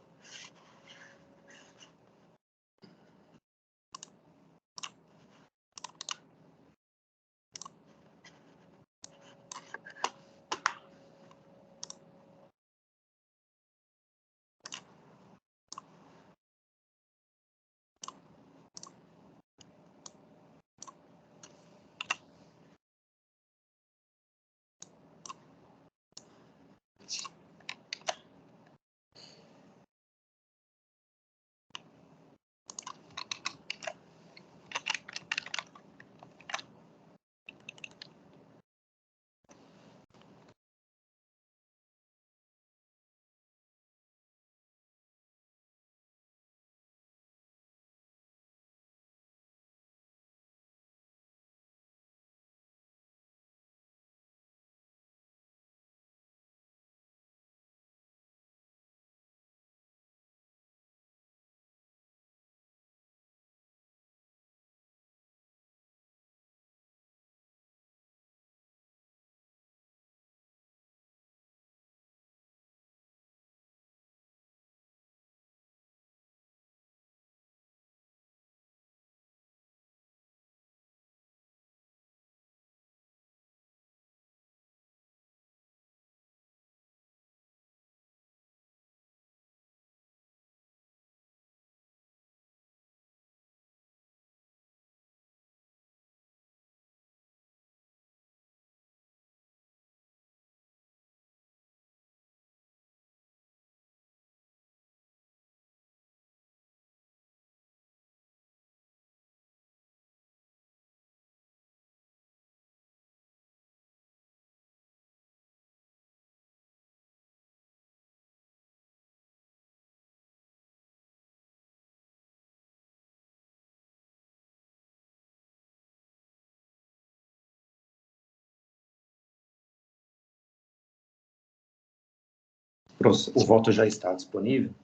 O voto já está disponível,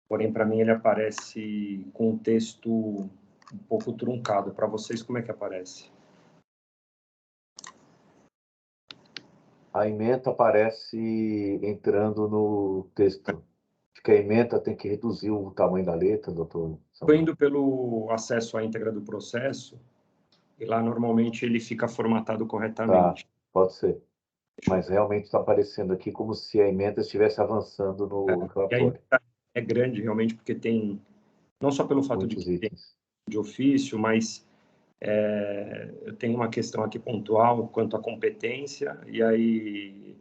porém, para mim, ele aparece com um texto um pouco truncado. Para vocês, como é que aparece? A ementa aparece entrando no texto. Acho que a ementa tem que reduzir o tamanho da letra, doutor. Estou indo pelo acesso à íntegra do processo, e lá normalmente ele fica formatado corretamente. Tá, pode ser. Mas realmente está aparecendo aqui como se a ementa estivesse avançando no E a relatório. ementa é grande realmente, porque tem, não só pelo fato Muitos de que tem itens. de ofício, mas eu tenho uma questão aqui pontual quanto à competência, e aí,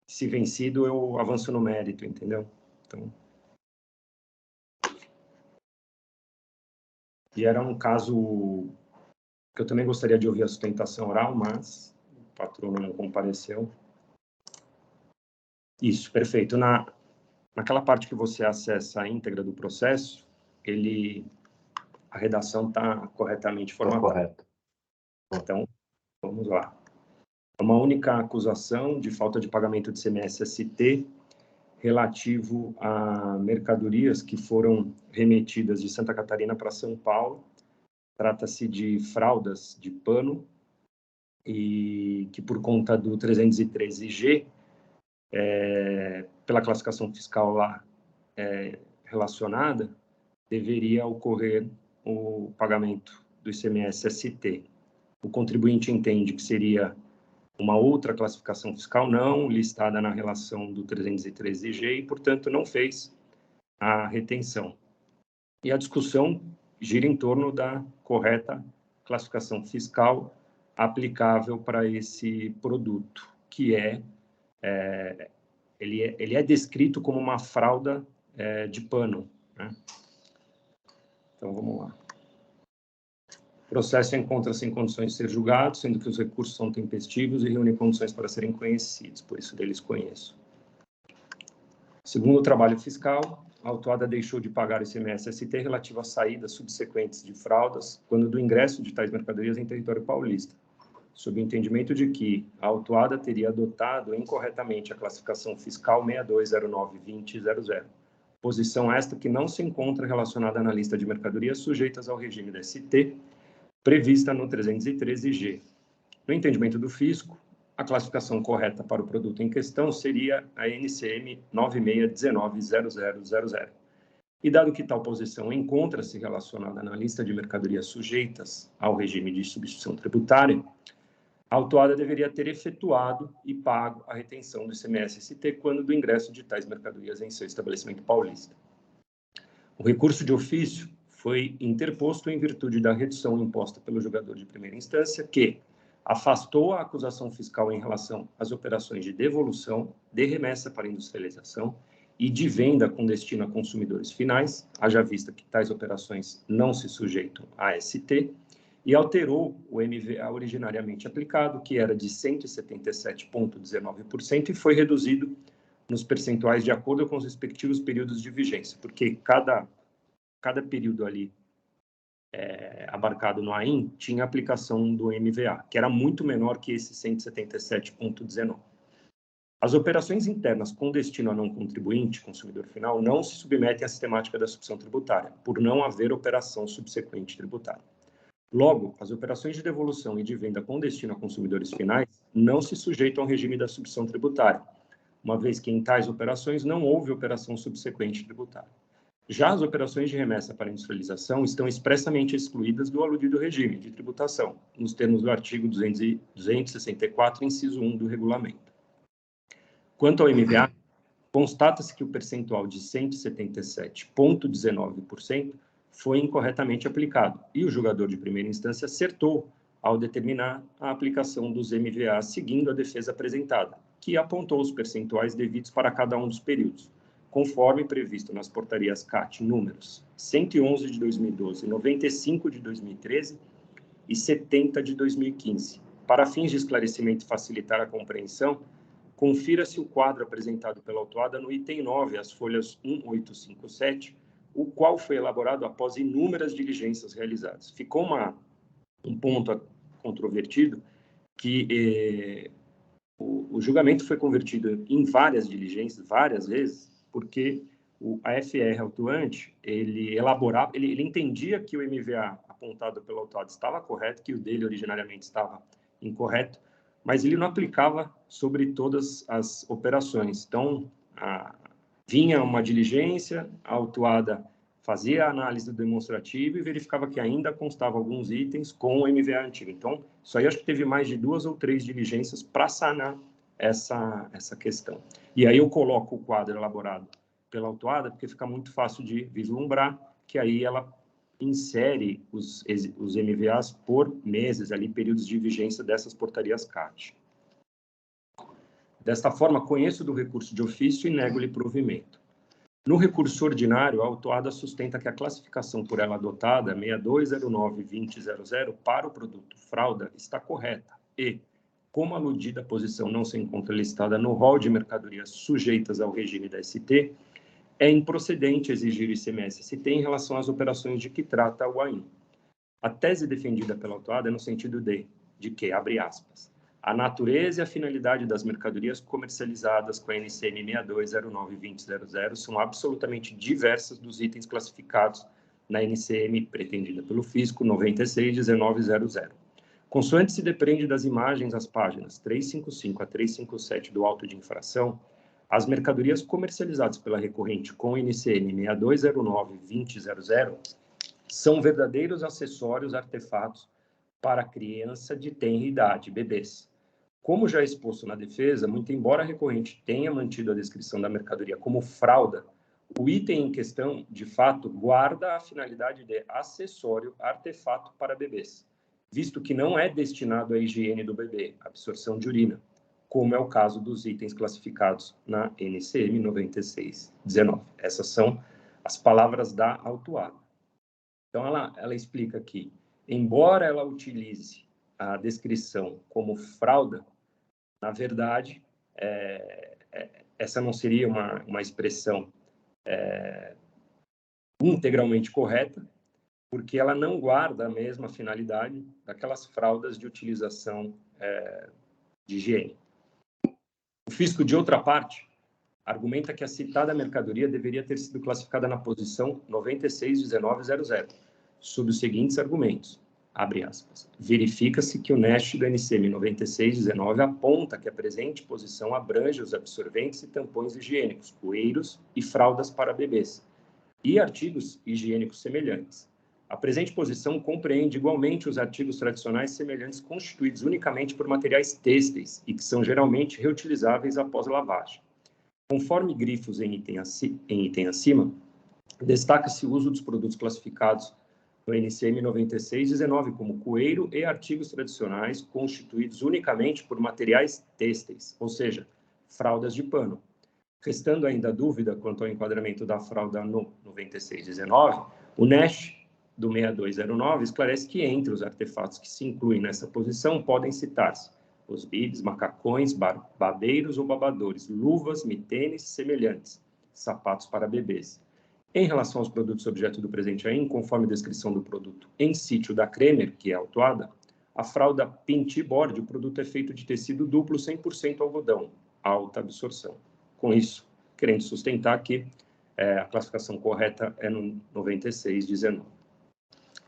se vencido, eu avanço no mérito, entendeu? Então, e era um caso que eu também gostaria de ouvir a sustentação oral, mas o patrono não compareceu. Isso, perfeito. Naquela parte que você acessa a íntegra do processo, a redação está corretamente Está formatada. correto. Então, vamos lá. É uma única acusação de falta de pagamento de CMS-ST relativo a mercadorias que foram remetidas de Santa Catarina para São Paulo. Trata-se de fraldas de pano e que, por conta do 313G, pela classificação fiscal lá relacionada, deveria ocorrer o pagamento do ICMS-ST. O contribuinte entende que seria uma outra classificação fiscal não listada na relação do 313G e, portanto, não fez a retenção. E a discussão gira em torno da correta classificação fiscal aplicável para esse produto, que ele é descrito como uma fralda de pano, né? Então, vamos lá. O processo encontra-se em condições de ser julgado, sendo que os recursos são tempestivos e reúne condições para serem conhecidos, por isso deles conheço. Segundo o trabalho fiscal, a autuada deixou de pagar o ICMS-ST relativo às saídas subsequentes de fraldas quando do ingresso de tais mercadorias em território paulista, sob o entendimento de que a autuada teria adotado incorretamente a classificação fiscal 62092000, posição esta que não se encontra relacionada na lista de mercadorias sujeitas ao regime da ST, prevista no 313G. No entendimento do fisco, a classificação correta para o produto em questão seria a NCM 96190000. E dado que tal posição encontra-se relacionada na lista de mercadorias sujeitas ao regime de substituição tributária, a autuada deveria ter efetuado e pago a retenção do ICMS-ST quando do ingresso de tais mercadorias em seu estabelecimento paulista. O recurso de ofício foi interposto em virtude da redução imposta pelo julgador de primeira instância, que afastou a acusação fiscal em relação às operações de devolução, de remessa para industrialização e de venda com destino a consumidores finais, haja vista que tais operações não se sujeitam à ST, e alterou o MVA originariamente aplicado, que era de 177,19%, e foi reduzido nos percentuais de acordo com os respectivos períodos de vigência, porque cada período ali abarcado no AIM tinha aplicação do MVA, que era muito menor que esse 177,19%. As operações internas com destino a não contribuinte, consumidor final, não se submetem à sistemática da substituição tributária, por não haver operação subsequente tributária. Logo, as operações de devolução e de venda com destino a consumidores finais não se sujeitam ao regime da substituição tributária, uma vez que em tais operações não houve operação subsequente tributária. Já as operações de remessa para industrialização estão expressamente excluídas do aludido regime de tributação, nos termos do artigo 264, inciso 1 do regulamento. Quanto ao MVA, constata-se que o percentual de 177,19% foi incorretamente aplicado, e o julgador de primeira instância acertou ao determinar a aplicação dos MVA seguindo a defesa apresentada, que apontou os percentuais devidos para cada um dos períodos, conforme previsto nas portarias CAT números 111 de 2012, 95 de 2013 e 70 de 2015. Para fins de esclarecimento e facilitar a compreensão, confira-se o quadro apresentado pela autuada no item 9, as folhas 1857, o qual foi elaborado após inúmeras diligências realizadas. Ficou um ponto controvertido que o julgamento foi convertido em várias diligências, várias vezes, porque a FR autuante, ele entendia que o MVA apontado pelo autuado estava correto, que o dele originariamente estava incorreto, mas ele não aplicava sobre todas as operações. Então, Vinha uma diligência, a autuada fazia a análise do demonstrativo e verificava que ainda constava alguns itens com o MVA antigo. Então, isso aí acho que teve mais de 2 ou 3 diligências para sanar essa questão. E aí eu coloco o quadro elaborado pela autuada, porque fica muito fácil de vislumbrar, que aí ela insere os MVAs por meses, ali, períodos de vigência dessas portarias CAT. Desta forma, conheço do recurso de ofício e nego-lhe provimento. No recurso ordinário, a autuada sustenta que a classificação por ela adotada, 6209-2000, para o produto fralda, está correta e, como aludida posição não se encontra listada no rol de mercadorias sujeitas ao regime da ST, é improcedente exigir o ICMS-ST em relação às operações de que trata o AIN. A tese defendida pela autuada é no sentido de que, abre aspas, a natureza e a finalidade das mercadorias comercializadas com a NCM 6209-2000 são absolutamente diversas dos itens classificados na NCM pretendida pelo Fisco 96-1900. Consoante se depende das imagens às páginas 355 a 357 do auto de infração, as mercadorias comercializadas pela recorrente com NCM 6209-2000 são verdadeiros acessórios artefatos para criança de tenra idade, bebês. Como já exposto na defesa, muito embora a recorrente tenha mantido a descrição da mercadoria como fralda, o item em questão, de fato, guarda a finalidade de acessório artefato para bebês, visto que não é destinado à higiene do bebê, absorção de urina, como é o caso dos itens classificados na NCM 9619. Essas são as palavras da autuada. Então, ela explica que, embora ela utilize a descrição como fralda, na verdade, essa não seria uma expressão integralmente correta, porque ela não guarda a mesma finalidade daquelas fraldas de utilização de higiene. O fisco, de outra parte, argumenta que a citada mercadoria deveria ter sido classificada na posição 961900, sob os seguintes argumentos. Abre aspas. Verifica-se que o NEST do NCM 9619 aponta que a presente posição abrange os absorventes e tampões higiênicos, cueiros e fraldas para bebês, e artigos higiênicos semelhantes. A presente posição compreende igualmente os artigos tradicionais semelhantes constituídos unicamente por materiais têxteis e que são geralmente reutilizáveis após lavagem. Conforme grifos em item acima, destaca-se o uso dos produtos classificados no NCM 9619 como cueiro e artigos tradicionais constituídos unicamente por materiais têxteis, ou seja, fraldas de pano. Restando ainda dúvida quanto ao enquadramento da fralda no 9619, o NEST do 6209 esclarece que entre os artefatos que se incluem nessa posição podem citar-se os bibs, macacões, babeiros ou babadores, luvas, mitênis semelhantes, sapatos para bebês. Em relação aos produtos objeto do presente AIN, conforme a descrição do produto em sítio da Kremer, que é autuada, a fralda Pinty Board, o produto é feito de tecido duplo 100% algodão, alta absorção. Com isso, querendo sustentar que a classificação correta é no 9619.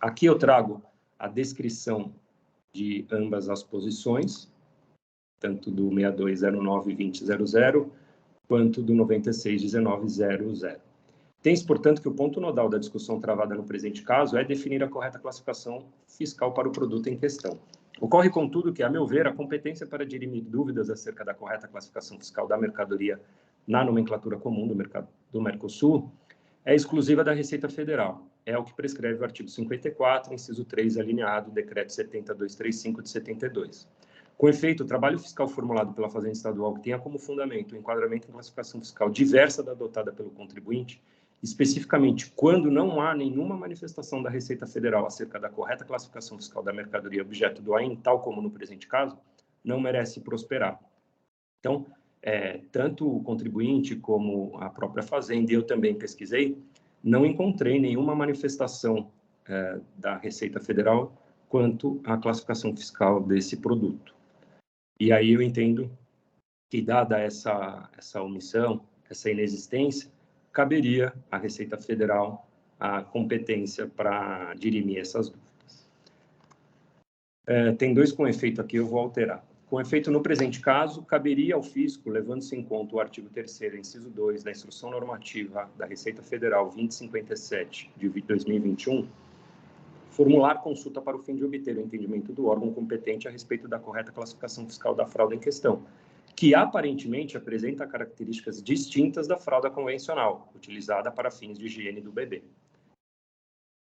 Aqui eu trago a descrição de ambas as posições, tanto do 6209-2000 quanto do 961900. Tem-se, portanto, que o ponto nodal da discussão travada no presente caso é definir a correta classificação fiscal para o produto em questão. Ocorre, contudo, que, a meu ver, a competência para dirimir dúvidas acerca da correta classificação fiscal da mercadoria na nomenclatura comum do Mercosul é exclusiva da Receita Federal. É o que prescreve o artigo 54, inciso 3, alineado do Decreto 70235 de 72. Com efeito, o trabalho fiscal formulado pela Fazenda Estadual que tenha como fundamento o enquadramento em classificação fiscal diversa da adotada pelo contribuinte, especificamente quando não há nenhuma manifestação da Receita Federal acerca da correta classificação fiscal da mercadoria objeto do AIN, tal como no presente caso, não merece prosperar. Então, tanto o contribuinte como a própria Fazenda, e eu também pesquisei, não encontrei nenhuma manifestação da Receita Federal quanto à classificação fiscal desse produto. E aí eu entendo que, dada essa omissão, essa inexistência, caberia à Receita Federal a competência para dirimir essas dúvidas. Tem dois com efeito aqui, eu vou alterar. Com efeito no presente caso, caberia ao fisco, levando-se em conta o artigo 3º, inciso 2 da Instrução Normativa da Receita Federal 2057 de 2021, formular consulta para o fim de obter o entendimento do órgão competente a respeito da correta classificação fiscal da fralda em questão, que aparentemente apresenta características distintas da fralda convencional, utilizada para fins de higiene do bebê.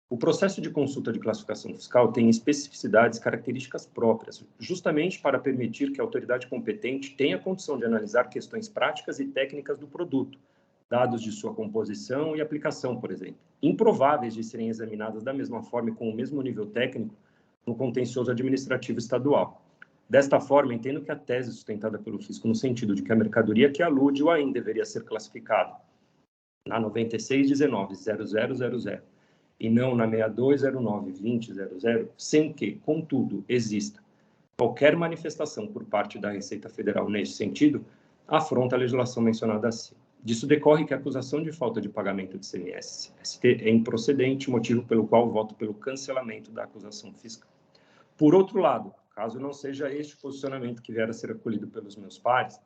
O processo de consulta de classificação fiscal tem especificidades e características próprias, justamente para permitir que a autoridade competente tenha condição de analisar questões práticas e técnicas do produto, dados de sua composição e aplicação, por exemplo, improváveis de serem examinadas da mesma forma e com o mesmo nível técnico no contencioso administrativo estadual. Desta forma, entendo que a tese sustentada pelo fisco no sentido de que a mercadoria que alude o AIM deveria ser classificada na 9619-0000 e não na 6209-2000, sem que, contudo, exista qualquer manifestação por parte da Receita Federal nesse sentido, afronta a legislação mencionada acima. Disso decorre que a acusação de falta de pagamento de CMS-ST é improcedente, motivo pelo qual voto pelo cancelamento da acusação fiscal. Por outro lado, caso não seja este o posicionamento que vier a ser acolhido pelos meus pares,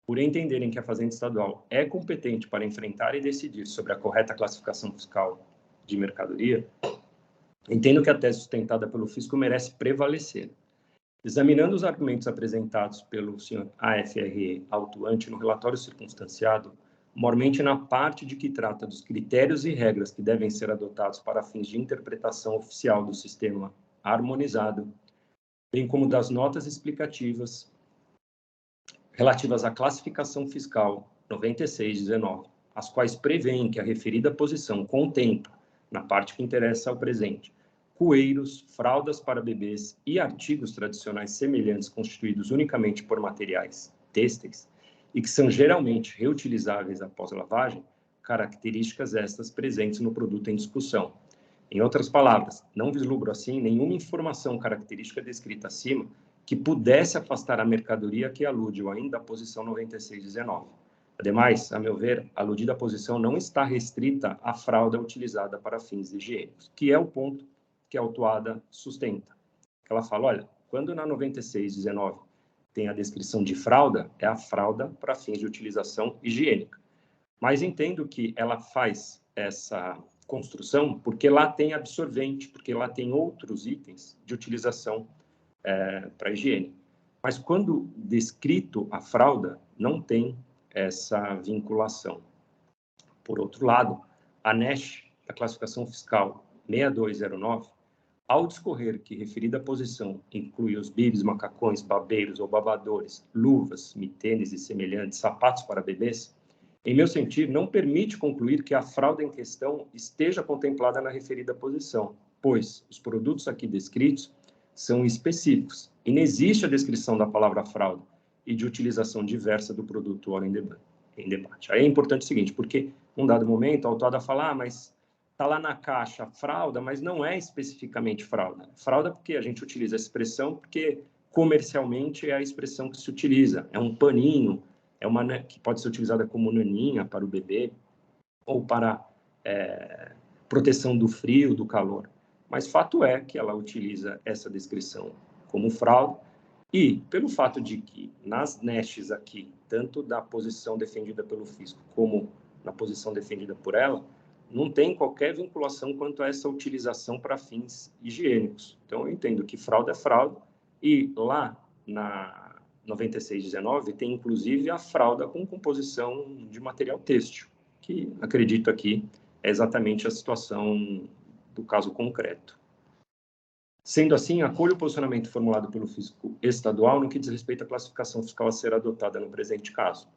por entenderem que a Fazenda Estadual é competente para enfrentar e decidir sobre a correta classificação fiscal de mercadoria, entendo que a tese sustentada pelo fisco merece prevalecer. Examinando os argumentos apresentados pelo senhor AFRE autuante no relatório circunstanciado, mormente na parte de que trata dos critérios e regras que devem ser adotados para fins de interpretação oficial do sistema harmonizado, bem como das notas explicativas relativas à classificação fiscal 9619, as quais prevêem que a referida posição contempla, na parte que interessa ao presente, coeiros, fraldas para bebês e artigos tradicionais semelhantes constituídos unicamente por materiais têxteis e que são geralmente reutilizáveis após lavagem, características estas presentes no produto em discussão. Em outras palavras, não vislumbro assim nenhuma informação característica descrita acima que pudesse afastar a mercadoria que alude ou ainda à posição 9619. Ademais, a meu ver, a aludida posição não está restrita à fralda utilizada para fins higiênicos, que é o ponto que a autuada sustenta. Ela fala, olha, quando na 9619 tem a descrição de fralda, é a fralda para fins de utilização higiênica. Mas entendo que ela faz essa construção porque lá tem absorvente, porque lá tem outros itens de utilização para higiene. Mas quando descrito a fralda, não tem essa vinculação. Por outro lado, a NESH, a classificação fiscal 6209, ao discorrer que referida posição inclui os bibs, macacões, babeiros ou babadores, luvas, mitênis e semelhantes, sapatos para bebês, em meu sentir, não permite concluir que a fralda em questão esteja contemplada na referida posição, pois os produtos aqui descritos são específicos e não existe a descrição da palavra fralda e de utilização diversa do produto ora em debate. Aí é importante o seguinte, porque num dado momento a autuada fala, mas está lá na caixa fralda, mas não é especificamente fralda. Fralda porque a gente utiliza a expressão porque comercialmente é a expressão que se utiliza. É um paninho, que pode ser utilizada como naninha para o bebê ou para proteção do frio, do calor. Mas fato é que ela utiliza essa descrição como fralda e pelo fato de que nas NESHs aqui, tanto da posição defendida pelo fisco como na posição defendida por ela, não tem qualquer vinculação quanto a essa utilização para fins higiênicos. Então, eu entendo que fralda é fralda e lá na 9619 tem inclusive a fralda com composição de material têxtil, que acredito aqui é exatamente a situação do caso concreto. Sendo assim, acolho o posicionamento formulado pelo fisco estadual no que diz respeito à classificação fiscal a ser adotada no presente caso.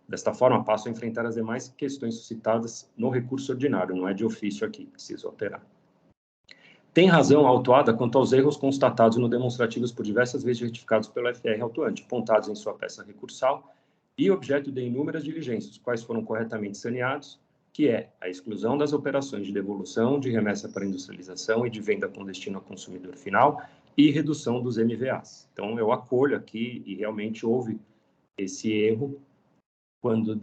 Desta forma, passo a enfrentar as demais questões suscitadas no recurso ordinário, não é de ofício aqui, preciso alterar. Tem razão a autuada quanto aos erros constatados no demonstrativos por diversas vezes retificados pelo FR autuante, apontados em sua peça recursal e objeto de inúmeras diligências, quais foram corretamente saneados, que é a exclusão das operações de devolução, de remessa para industrialização e de venda com destino ao consumidor final e redução dos MVAs. Então, eu acolho aqui e realmente houve esse erro quando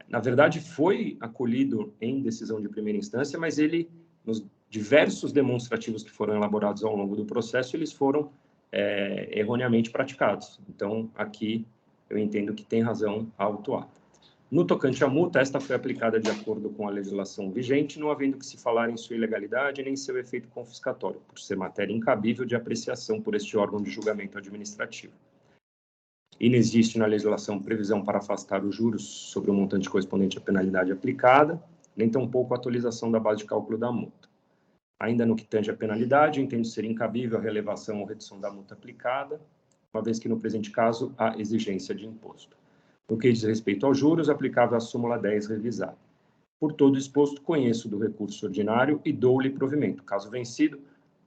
na verdade, foi acolhido em decisão de primeira instância, mas ele, nos diversos demonstrativos que foram elaborados ao longo do processo, eles foram erroneamente praticados. Então, aqui eu entendo que tem razão a autuada. No tocante à multa, esta foi aplicada de acordo com a legislação vigente, não havendo que se falar em sua ilegalidade nem seu efeito confiscatório, por ser matéria incabível de apreciação por este órgão de julgamento administrativo. Inexiste na legislação previsão para afastar os juros sobre o montante correspondente à penalidade aplicada, nem tampouco a atualização da base de cálculo da multa. Ainda no que tange à penalidade, entendo ser incabível a relevação ou redução da multa aplicada, uma vez que no presente caso há exigência de imposto. No que diz respeito aos juros, aplicável à súmula 10 revisada. Por todo exposto, conheço do recurso ordinário e dou-lhe provimento. Caso vencido,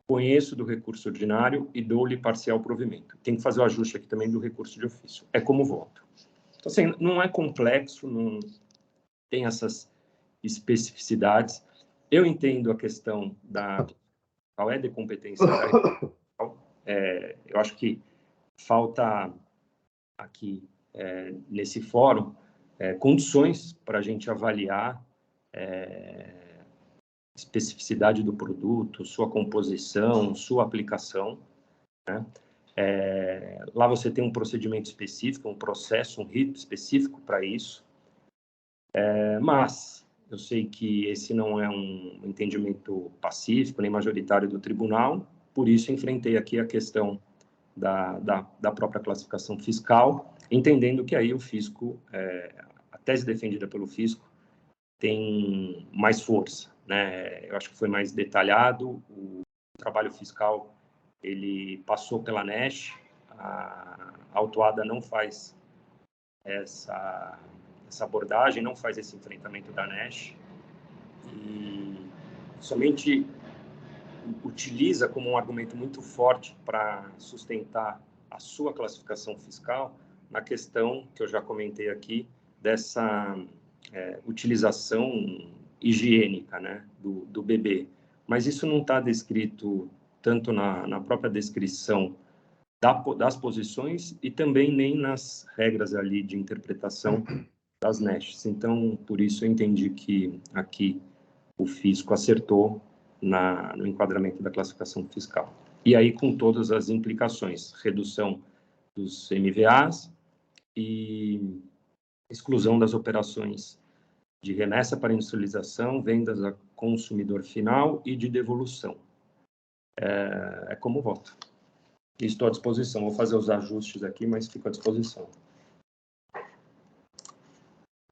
conheço do recurso ordinário e dou-lhe parcial provimento. Tem que fazer o ajuste aqui também do recurso de ofício. É como voto. Então, assim, não é complexo, não tem essas especificidades. Eu entendo a questão da qual é de competência da eu acho que falta aqui nesse fórum condições para a gente avaliar especificidade do produto, sua composição, sua aplicação, né? Lá você tem um procedimento específico, um processo, um rito específico para isso, mas eu sei que esse não é um entendimento pacífico nem majoritário do tribunal, por isso enfrentei aqui a questão da própria classificação fiscal, entendendo que aí o fisco, a tese defendida pelo fisco, tem mais força, né? Eu acho que foi mais detalhado, o trabalho fiscal ele passou pela NESH, a autuada não faz essa abordagem, não faz esse enfrentamento da NESH, e somente utiliza como um argumento muito forte para sustentar a sua classificação fiscal na questão que eu já comentei aqui, dessa utilização higiênica, né, do bebê. Mas isso não está descrito tanto na própria descrição das posições e também nem nas regras ali de interpretação das NESHs. Então, por isso eu entendi que aqui o fisco acertou no enquadramento da classificação fiscal. E aí com todas as implicações, redução dos MVAs e exclusão das operações de remessa para industrialização, vendas a consumidor final e de devolução. É como voto. Estou à disposição. Vou fazer os ajustes aqui, mas fico à disposição.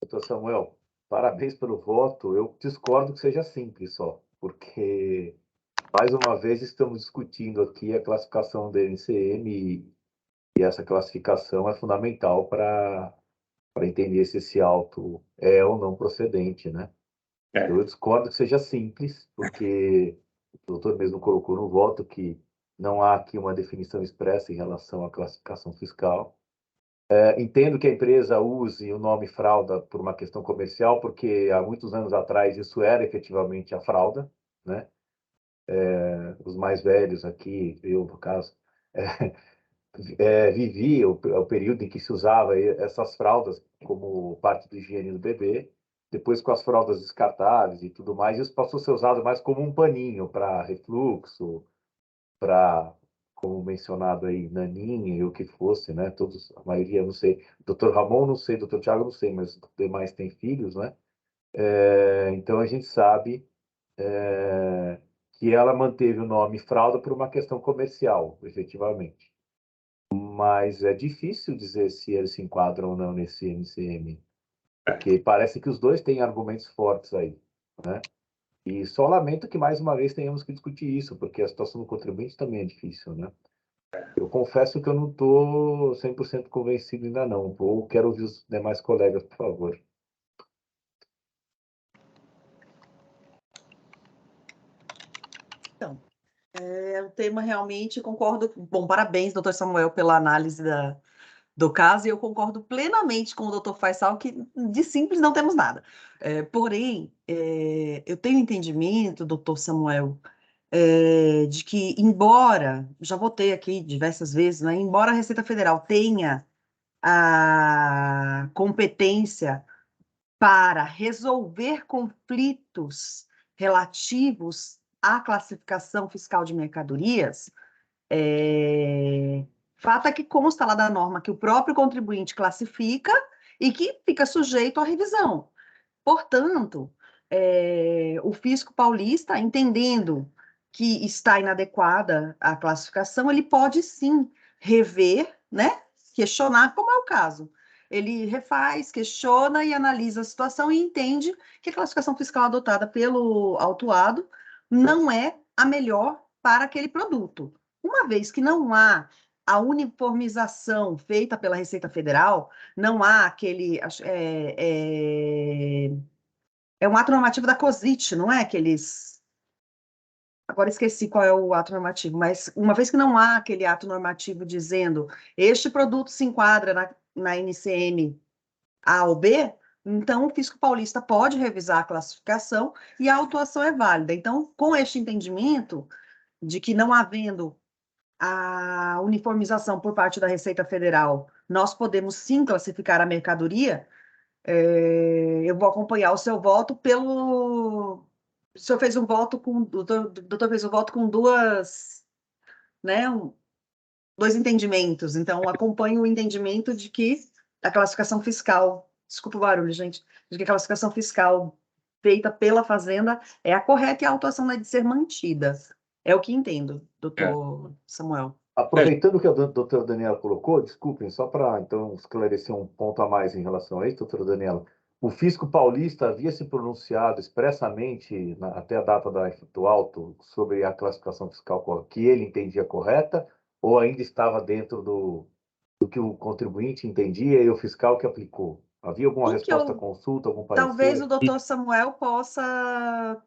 Doutor Samuel, parabéns pelo voto. Eu discordo que seja simples só, porque, mais uma vez, estamos discutindo aqui a classificação da NCM e essa classificação é fundamental para entender se esse auto é ou não procedente, né? Eu discordo que seja simples, porque o doutor mesmo colocou no voto que não há aqui uma definição expressa em relação à classificação fiscal. Entendo que a empresa use o nome fralda por uma questão comercial, porque há muitos anos atrás isso era efetivamente a fralda, né? Os mais velhos aqui, eu no caso, vivi o período em que se usava essas fraldas como parte do higiene do bebê, depois com as fraldas descartáveis e tudo mais, isso passou a ser usado mais como um paninho para refluxo, para, como mencionado aí, naninha e o que fosse, né? Todos, a maioria, não sei, Dr. Ramon, não sei, Dr. Tiago, não sei, mas os demais têm filhos, né? Então a gente sabe que ela manteve o nome fralda por uma questão comercial, efetivamente. Mas é difícil dizer se eles se enquadram ou não nesse NCM, porque parece que os dois têm argumentos fortes aí, né? E só lamento que, mais uma vez, tenhamos que discutir isso, porque a situação do contribuinte também é difícil, né? Eu confesso que eu não estou 100% convencido ainda não. Ou quero ouvir os demais colegas, por favor. Então, o tema realmente concordo. Bom, parabéns, doutor Samuel, pela análise do caso, e eu concordo plenamente com o doutor Faisal que de simples não temos nada. Porém, eu tenho entendimento, doutor Samuel, de que, embora, já votei aqui diversas vezes, né, embora a Receita Federal tenha a competência para resolver conflitos relativos à classificação fiscal de mercadorias, Fato é que consta lá da norma que o próprio contribuinte classifica e que fica sujeito à revisão. Portanto, o fisco paulista, entendendo que está inadequada a classificação, ele pode sim rever, né? Questionar, como é o caso. Ele refaz, questiona e analisa a situação e entende que a classificação fiscal adotada pelo autuado não é a melhor para aquele produto. Uma vez que não há a uniformização feita pela Receita Federal, não há aquele... É um ato normativo da COSIT, não é aqueles... Agora esqueci qual é o ato normativo, mas uma vez que não há aquele ato normativo dizendo este produto se enquadra na NCM A ou B, então o fisco paulista pode revisar a classificação e a autuação é válida. Então, com este entendimento de que não havendo a uniformização por parte da Receita Federal, nós podemos sim classificar a mercadoria, eu vou acompanhar o seu voto pelo... O senhor fez um voto com... O doutor fez um voto com duas... Né, dois entendimentos. Então, acompanho o entendimento de que a classificação fiscal... Desculpa o barulho, gente. De que a classificação fiscal feita pela Fazenda é a correta e a autuação deve ser mantida. É o que entendo, doutor Samuel. Aproveitando o que a doutora Daniela colocou, desculpem, só para então esclarecer um ponto a mais em relação a isso, doutora Daniela, o fisco paulista havia se pronunciado expressamente, até a data do auto, sobre a classificação fiscal que ele entendia correta, ou ainda estava dentro do que o contribuinte entendia e o fiscal que aplicou? Havia alguma resposta à consulta, algum parecer? Talvez o doutor Samuel possa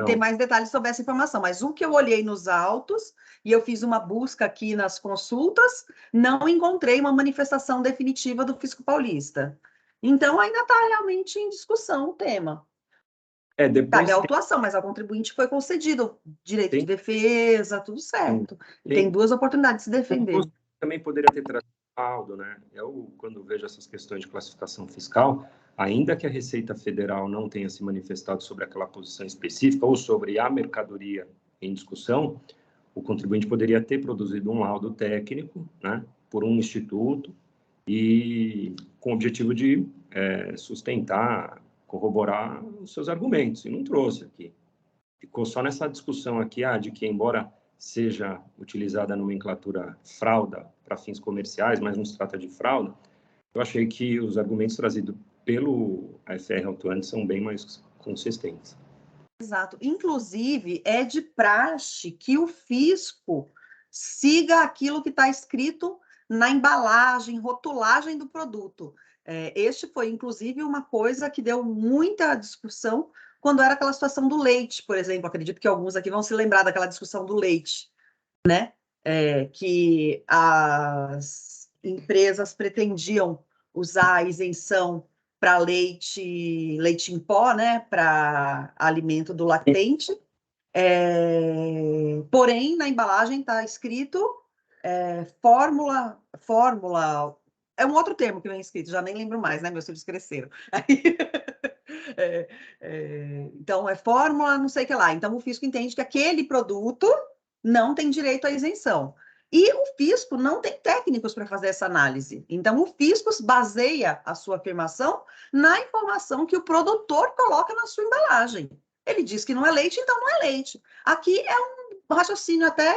ter mais detalhes sobre essa informação, mas o que eu olhei nos autos, e eu fiz uma busca aqui nas consultas, não encontrei uma manifestação definitiva do fisco paulista. Então, ainda está realmente em discussão o tema. Cabe a autuação, mas ao contribuinte foi concedido direito de defesa, tudo certo. Tem duas oportunidades de se defender. Também poderia ter trazido laudo, né? Eu, quando vejo essas questões de classificação fiscal, ainda que a Receita Federal não tenha se manifestado sobre aquela posição específica ou sobre a mercadoria em discussão, o contribuinte poderia ter produzido um laudo técnico, né, por um instituto e com o objetivo de sustentar, corroborar os seus argumentos, e não trouxe aqui. Ficou só nessa discussão aqui, de que, embora seja utilizada a nomenclatura frauda para fins comerciais, mas não se trata de frauda, eu achei que os argumentos trazidos pelo AFR autuante são bem mais consistentes. Exato. Inclusive, é de praxe que o fisco siga aquilo que está escrito na embalagem, rotulagem do produto. Este foi, inclusive, uma coisa que deu muita discussão quando era aquela situação do leite, por exemplo. Acredito que alguns aqui vão se lembrar daquela discussão do leite, né? Que as empresas pretendiam usar a isenção para leite em pó, né? Para alimento do lactente. Porém, na embalagem está escrito fórmula, é um outro termo que vem escrito, já nem lembro mais, né? Meus filhos cresceram. Então, é fórmula, não sei o que lá. Então, o fisco entende que aquele produto não tem direito à isenção. E o fisco não tem técnicos para fazer essa análise. Então, o fisco baseia a sua afirmação na informação que o produtor coloca na sua embalagem. Ele diz que não é leite, então não é leite. Aqui é um raciocínio até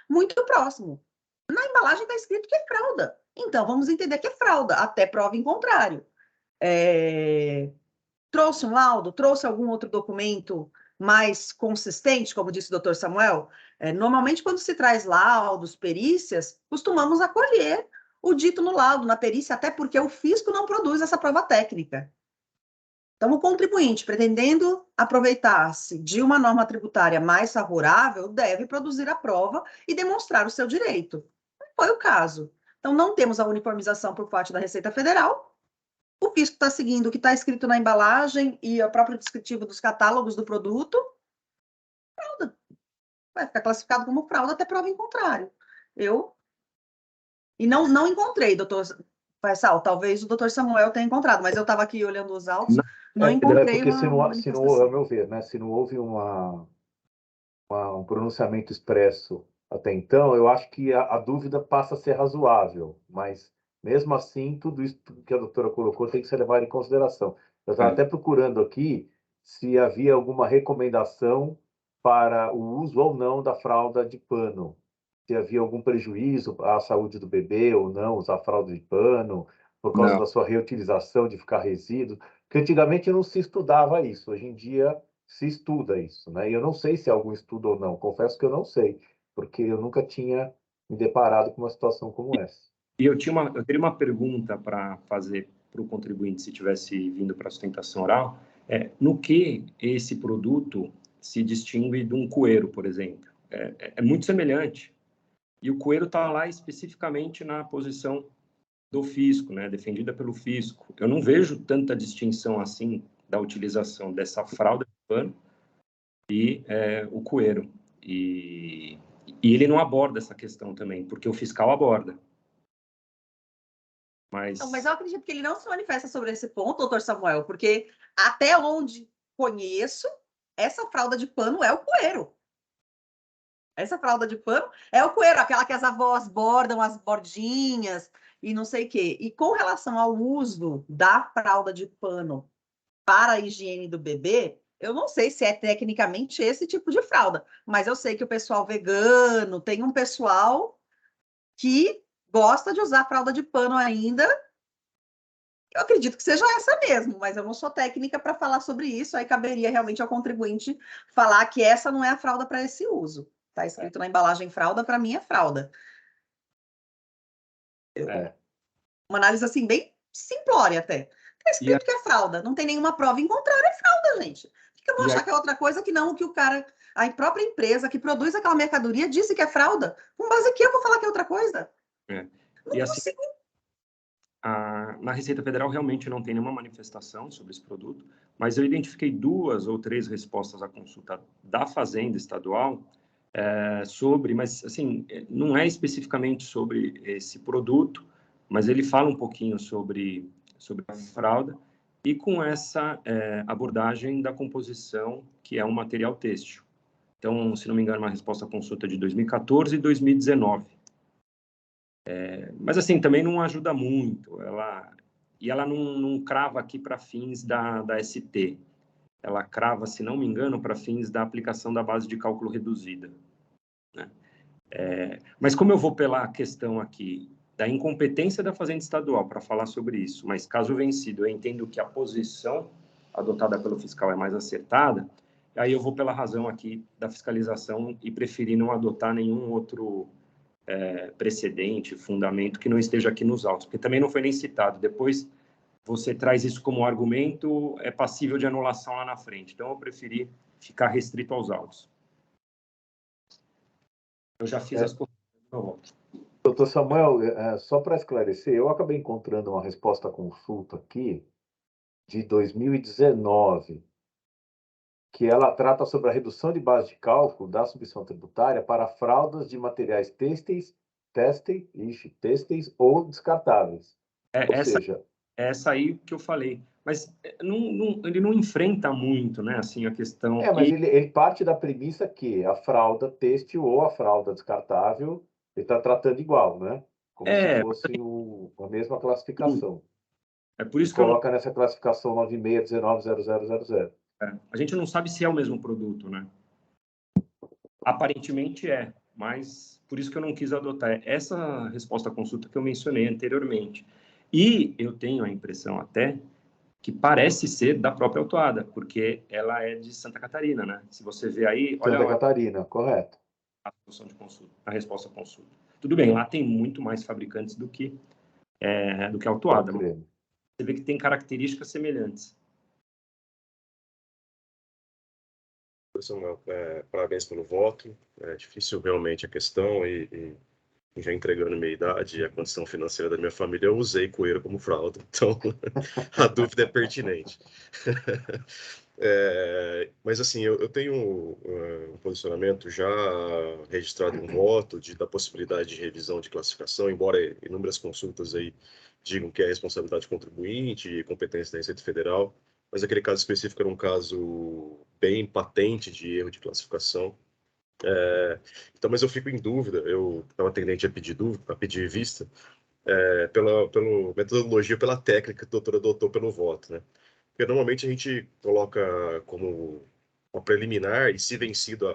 muito próximo. Na embalagem está escrito que é fralda. Então, vamos entender que é fralda, até prova em contrário. Trouxe um laudo? Trouxe algum outro documento mais consistente, como disse o doutor Samuel? Normalmente, quando se traz laudos, perícias, costumamos acolher o dito no laudo, na perícia, até porque o fisco não produz essa prova técnica. Então, o contribuinte, pretendendo aproveitar-se de uma norma tributária mais favorável, deve produzir a prova e demonstrar o seu direito. Não foi o caso. Então, não temos a uniformização por parte da Receita Federal. O fisco está seguindo o que está escrito na embalagem e o próprio descritivo dos catálogos do produto. Frauda. Vai ficar classificado como frauda até prova em contrário. E não encontrei, doutor Faisal. Talvez o doutor Samuel tenha encontrado, mas eu estava aqui olhando os autos, não encontrei porque se não, ao meu ver, né, se não houve um pronunciamento expresso até então, eu acho que a dúvida passa a ser razoável, mas mesmo assim, tudo isso que a doutora colocou tem que ser levado em consideração. Eu estava até procurando aqui se havia alguma recomendação para o uso ou não da fralda de pano, se havia algum prejuízo à saúde do bebê ou não usar fralda de pano, por causa Não. da sua reutilização, de ficar resíduo, porque antigamente não se estudava isso, hoje em dia se estuda isso, né? E eu não sei se há algum estudo ou não, confesso que eu não sei, porque eu nunca tinha me deparado com uma situação como essa. E eu teria uma pergunta para fazer para o contribuinte, se tivesse vindo para a sustentação oral, no que esse produto se distingue de um cueiro, por exemplo? É muito semelhante. E o cueiro está lá especificamente na posição do fisco, né, defendida pelo fisco. Eu não vejo tanta distinção assim da utilização dessa fralda de pano e o cueiro. E ele não aborda essa questão também, porque o fiscal aborda. Mas eu acredito que ele não se manifesta sobre esse ponto, doutor Samuel, porque até onde conheço, essa fralda de pano é o cueiro. Essa fralda de pano é o cueiro, aquela que as avós bordam as bordinhas e não sei o quê. E com relação ao uso da fralda de pano para a higiene do bebê, eu não sei se é tecnicamente esse tipo de fralda, mas eu sei que o pessoal vegano, tem um pessoal que gosta de usar fralda de pano ainda. Eu acredito que seja essa mesmo, mas eu não sou técnica para falar sobre isso, aí caberia realmente ao contribuinte falar que essa não é a fralda para esse uso. Está escrito na embalagem fralda, para mim é fralda. Uma análise assim, bem simplória até. Está escrito que é fralda, não tem nenhuma prova em contrário, é fralda, gente. Por que eu vou achar que é outra coisa que não o que o cara, a própria empresa que produz aquela mercadoria disse que é fralda? Com base aqui eu vou falar que é outra coisa? E assim, na Receita Federal realmente não tem nenhuma manifestação sobre esse produto, mas eu identifiquei 2 ou 3 respostas à consulta da Fazenda Estadual sobre, mas assim, não é especificamente sobre esse produto, mas ele fala um pouquinho sobre a fralda e com essa abordagem da composição, que é um material têxtil. Então, se não me engano, uma resposta à consulta de 2014 e 2019. Mas, assim, também não ajuda muito. Ela não crava aqui para fins da ST. Ela crava, se não me engano, para fins da aplicação da base de cálculo reduzida. Né? Mas como eu vou pela questão aqui da incompetência da Fazenda Estadual para falar sobre isso, mas caso vencido eu entendo que a posição adotada pelo fiscal é mais acertada, aí eu vou pela razão aqui da fiscalização e preferi não adotar nenhum outro precedente, fundamento que não esteja aqui nos autos, porque também não foi nem citado. Depois você traz isso como argumento, é passível de anulação lá na frente. Então eu preferi ficar restrito aos autos. Eu já fiz as correções. Doutor Samuel, só para esclarecer, eu acabei encontrando uma resposta à consulta aqui de 2019, que ela trata sobre a redução de base de cálculo da submissão tributária para fraldas de materiais têxteis ou descartáveis. Ou seja, essa aí que eu falei. Mas ele não enfrenta muito, né, assim, a questão... mas ele parte da premissa que a fralda têxtil ou a fralda descartável, ele está tratando igual, né? Como se fosse a mesma classificação. É por isso que coloca nessa classificação 96190000. A gente não sabe se é o mesmo produto, né? Aparentemente é, mas por isso que eu não quis adotar essa resposta à consulta que eu mencionei anteriormente. E eu tenho a impressão até que parece ser da própria autuada, porque ela é de Santa Catarina, né? Se você vê aí, olha... Santa Catarina, correto. A solução de consulta, a resposta à consulta. Tudo bem, lá tem muito mais fabricantes do que a autuada. Você vê que tem características semelhantes. Parabéns pelo voto. É difícil realmente a questão e já entregando minha idade e a condição financeira da minha família, eu usei coeiro como fralda. Então, a dúvida é pertinente. Mas, assim, eu tenho um posicionamento já registrado em voto da possibilidade de revisão de classificação, embora inúmeras consultas aí digam que é responsabilidade do contribuinte e competência da Receita Federal, mas aquele caso específico era um caso bem patente de erro de classificação. Então, mas eu fico em dúvida, eu estava tendente a pedir vista, pela metodologia, pela técnica que a doutora adotou pelo voto, né? Porque normalmente a gente coloca como uma preliminar e, se vencido,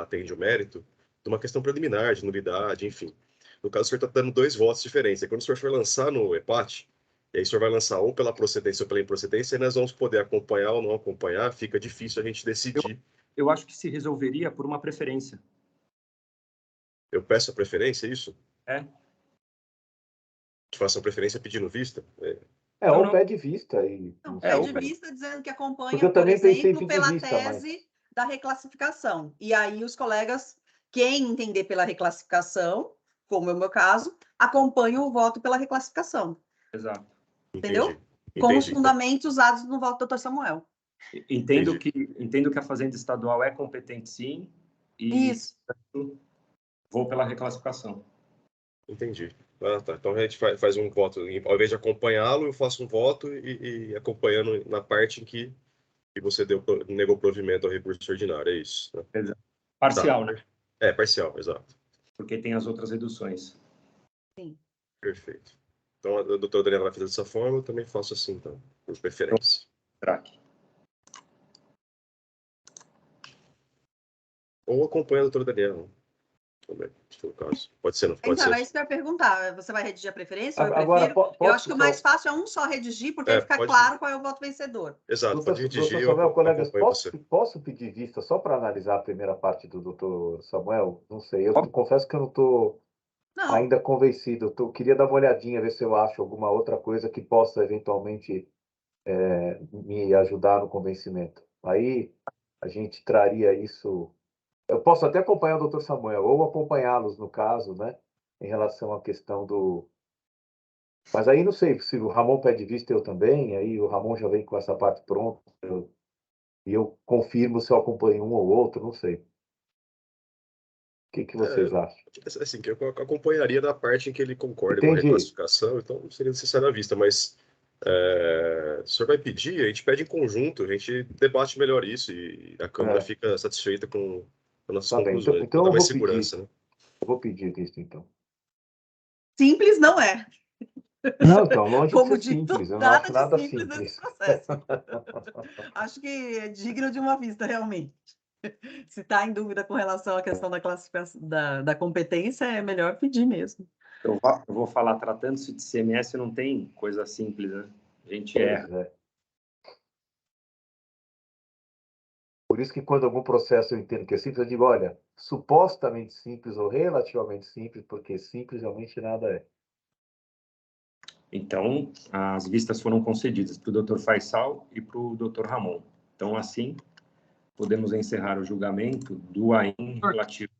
atende o mérito de uma questão preliminar, de nulidade, enfim. No caso, o senhor está dando 2 votos diferentes. E quando o senhor for lançar no empate, e aí o senhor vai lançar ou pela procedência ou pela improcedência, e nós vamos poder acompanhar ou não acompanhar, fica difícil a gente decidir. Eu acho que se resolveria por uma preferência. Eu peço a preferência, é isso? Faça a preferência pedindo vista? Ou pede vista. Não, pede vista dizendo que acompanha, porque eu também pensei em pedir pela vista, tese da reclassificação. E aí os colegas, quem entender pela reclassificação, como é o meu caso, acompanham o voto pela reclassificação. Exato. Entendeu? Com os fundamentos usados no voto do Dr. Samuel. Entendo que a Fazenda Estadual é competente, sim. E isso. Vou pela reclassificação. Entendi. Tá. Então a gente faz um voto. Ao invés de acompanhá-lo, eu faço um voto e acompanhando na parte em que você negou provimento ao recurso ordinário. É isso. Né? Exato. Parcial, tá, né? Parcial, exato. Porque tem as outras reduções. Sim. Perfeito. Então a doutora Daniela vai fazer dessa forma, eu também faço assim, então, por preferência. Craque. Ou acompanha a doutora Daniela. Também, se for o caso. Pode ser, não pode ser. É isso que eu ia perguntar. Você vai redigir a preferência? Agora, eu acho que o mais fácil é um só redigir, porque aí fica claro qual é o voto vencedor. Exato, pode redigir. Doutor Samuel, colegas, posso pedir vista só para analisar a primeira parte do doutor Samuel? Não sei, eu confesso que eu não estou ainda convencido. Eu queria dar uma olhadinha, ver se eu acho alguma outra coisa que possa eventualmente me ajudar no convencimento. Aí a gente traria isso. Eu posso até acompanhar o doutor Samuel, ou acompanhá-los, no caso, né, em relação à questão do... Mas aí não sei, se o Ramon pede vista, eu também, aí o Ramon já vem com essa parte pronta, e eu confirmo se eu acompanho um ou outro, não sei. O que vocês acham? Assim, que eu acompanharia na parte em que ele concorda Entendi. com a reclassificação, então não seria necessário a vista, mas o senhor vai pedir, a gente pede em conjunto, a gente debate melhor isso e a Câmara fica satisfeita com as nossas conclusões. Então eu vou segurança, pedir. Né? Eu vou pedir vista, então. Simples não é. Não, então, longe Como de ser simples, eu não nada acho nada simples simples. nesse processo. Acho que é digno de uma vista, realmente. Se está em dúvida com relação à questão da classificação, da competência, é melhor pedir mesmo. Eu vou falar, tratando-se de CMS, não tem coisa simples, né? A gente erra. Por isso que quando algum processo eu entendo que é simples, eu digo, olha, supostamente simples ou relativamente simples, porque simples realmente nada é. Então, as vistas foram concedidas para o Dr. Faisal e para o Dr. Ramon. Então, assim, podemos encerrar o julgamento do AIM relativo...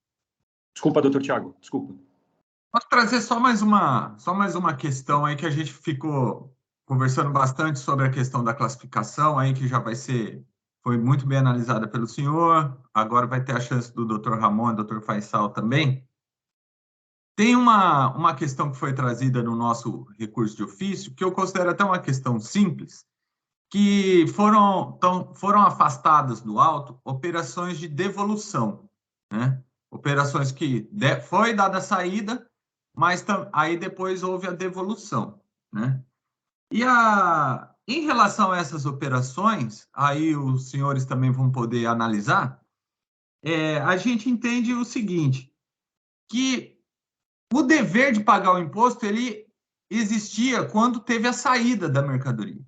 Desculpa, doutor Tiago, desculpa. Posso trazer só mais uma questão aí que a gente ficou conversando bastante sobre a questão da classificação, aí que já foi muito bem analisada pelo senhor, agora vai ter a chance do Dr. Ramon e do Dr. Faisal também. Tem uma questão que foi trazida no nosso recurso de ofício, que eu considero até uma questão simples, que foram afastadas do auto operações de devolução, né? Operações que foi dada a saída, mas aí depois houve a devolução, né? E em relação a essas operações, aí os senhores também vão poder analisar, a gente entende o seguinte, que o dever de pagar o imposto, ele existia quando teve a saída da mercadoria,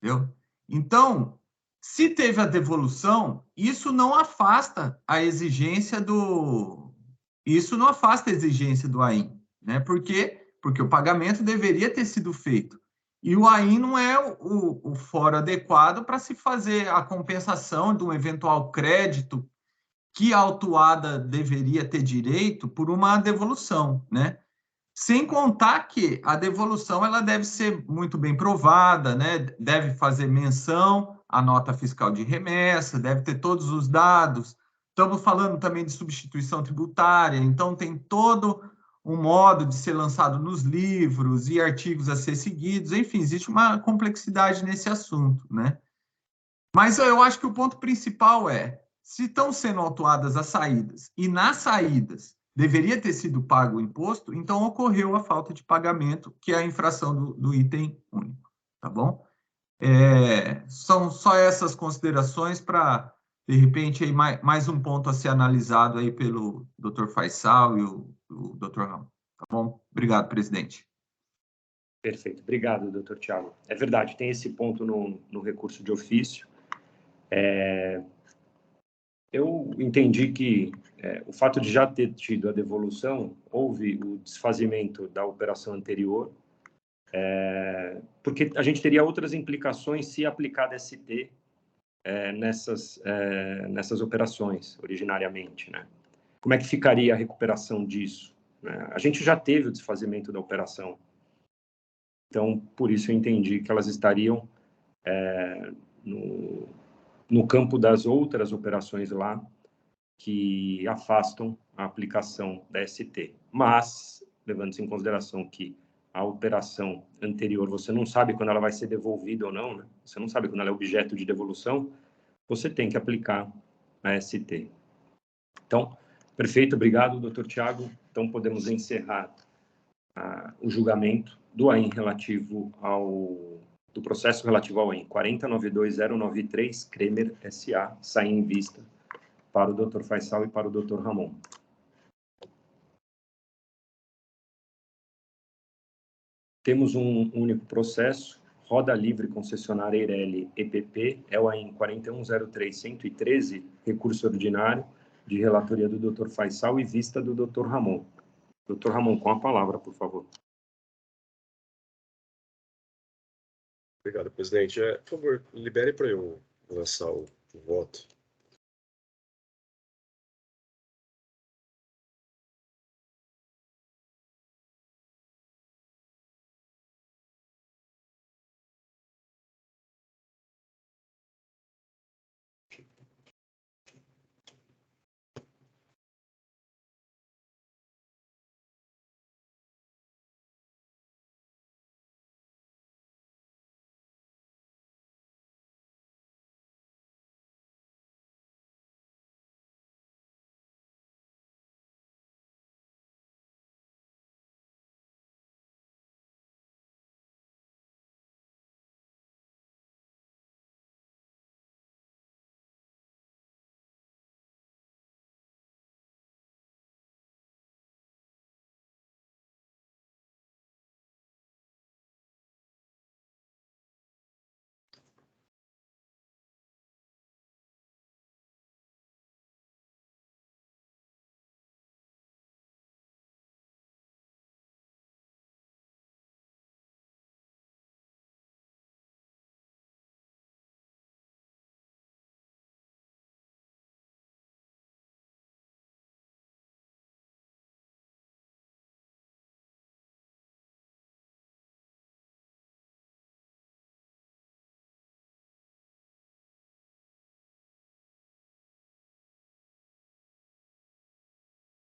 entendeu? Então, se teve a devolução, isso não afasta a exigência do AIM, né? Por quê? Porque o pagamento deveria ter sido feito. E o AIM não é o fórum adequado para se fazer a compensação de um eventual crédito que a autuada deveria ter direito por uma devolução, né? Sem contar que a devolução ela deve ser muito bem provada, né? Deve fazer menção à nota fiscal de remessa, deve ter todos os dados. Estamos falando também de substituição tributária, então tem todo um modo de ser lançado nos livros e artigos a ser seguidos, enfim, existe uma complexidade nesse assunto, né? Mas eu acho que o ponto principal se estão sendo autuadas as saídas e nas saídas deveria ter sido pago o imposto, então ocorreu a falta de pagamento, que é a infração do item único, tá bom? São só essas considerações para, de repente, aí mais um ponto a ser analisado aí pelo Dr. Faisal e o Dr. Ramon, tá bom? Obrigado, presidente. Perfeito, obrigado, doutor Tiago. É verdade, tem esse ponto no recurso de ofício. Eu entendi que o fato de já ter tido a devolução, houve o desfazimento da operação anterior, porque a gente teria outras implicações se aplicar DST nessas operações, originariamente, né? Como é que ficaria a recuperação disso, né? A gente já teve o desfazimento da operação, então, por isso eu entendi que elas estariam no campo das outras operações lá, que afastam a aplicação da ST. Mas, levando-se em consideração que a operação anterior, você não sabe quando ela vai ser devolvida ou não, né? Você não sabe quando ela é objeto de devolução, você tem que aplicar a ST. Então, perfeito, obrigado, doutor Tiago. Então, podemos encerrar o julgamento do AIN relativo do processo relativo ao AIN 4092093, Kremer S.A., sai em vista para o Dr. Faisal e para o Dr. Ramon. Temos um único processo, Roda Livre Concessionária Eireli EPP, é o AIN 4103113, recurso ordinário de relatoria do Dr. Faisal e vista do Dr. Ramon. Dr. Ramon, com a palavra, por favor. Obrigado, presidente. Por favor, libere para eu lançar o voto.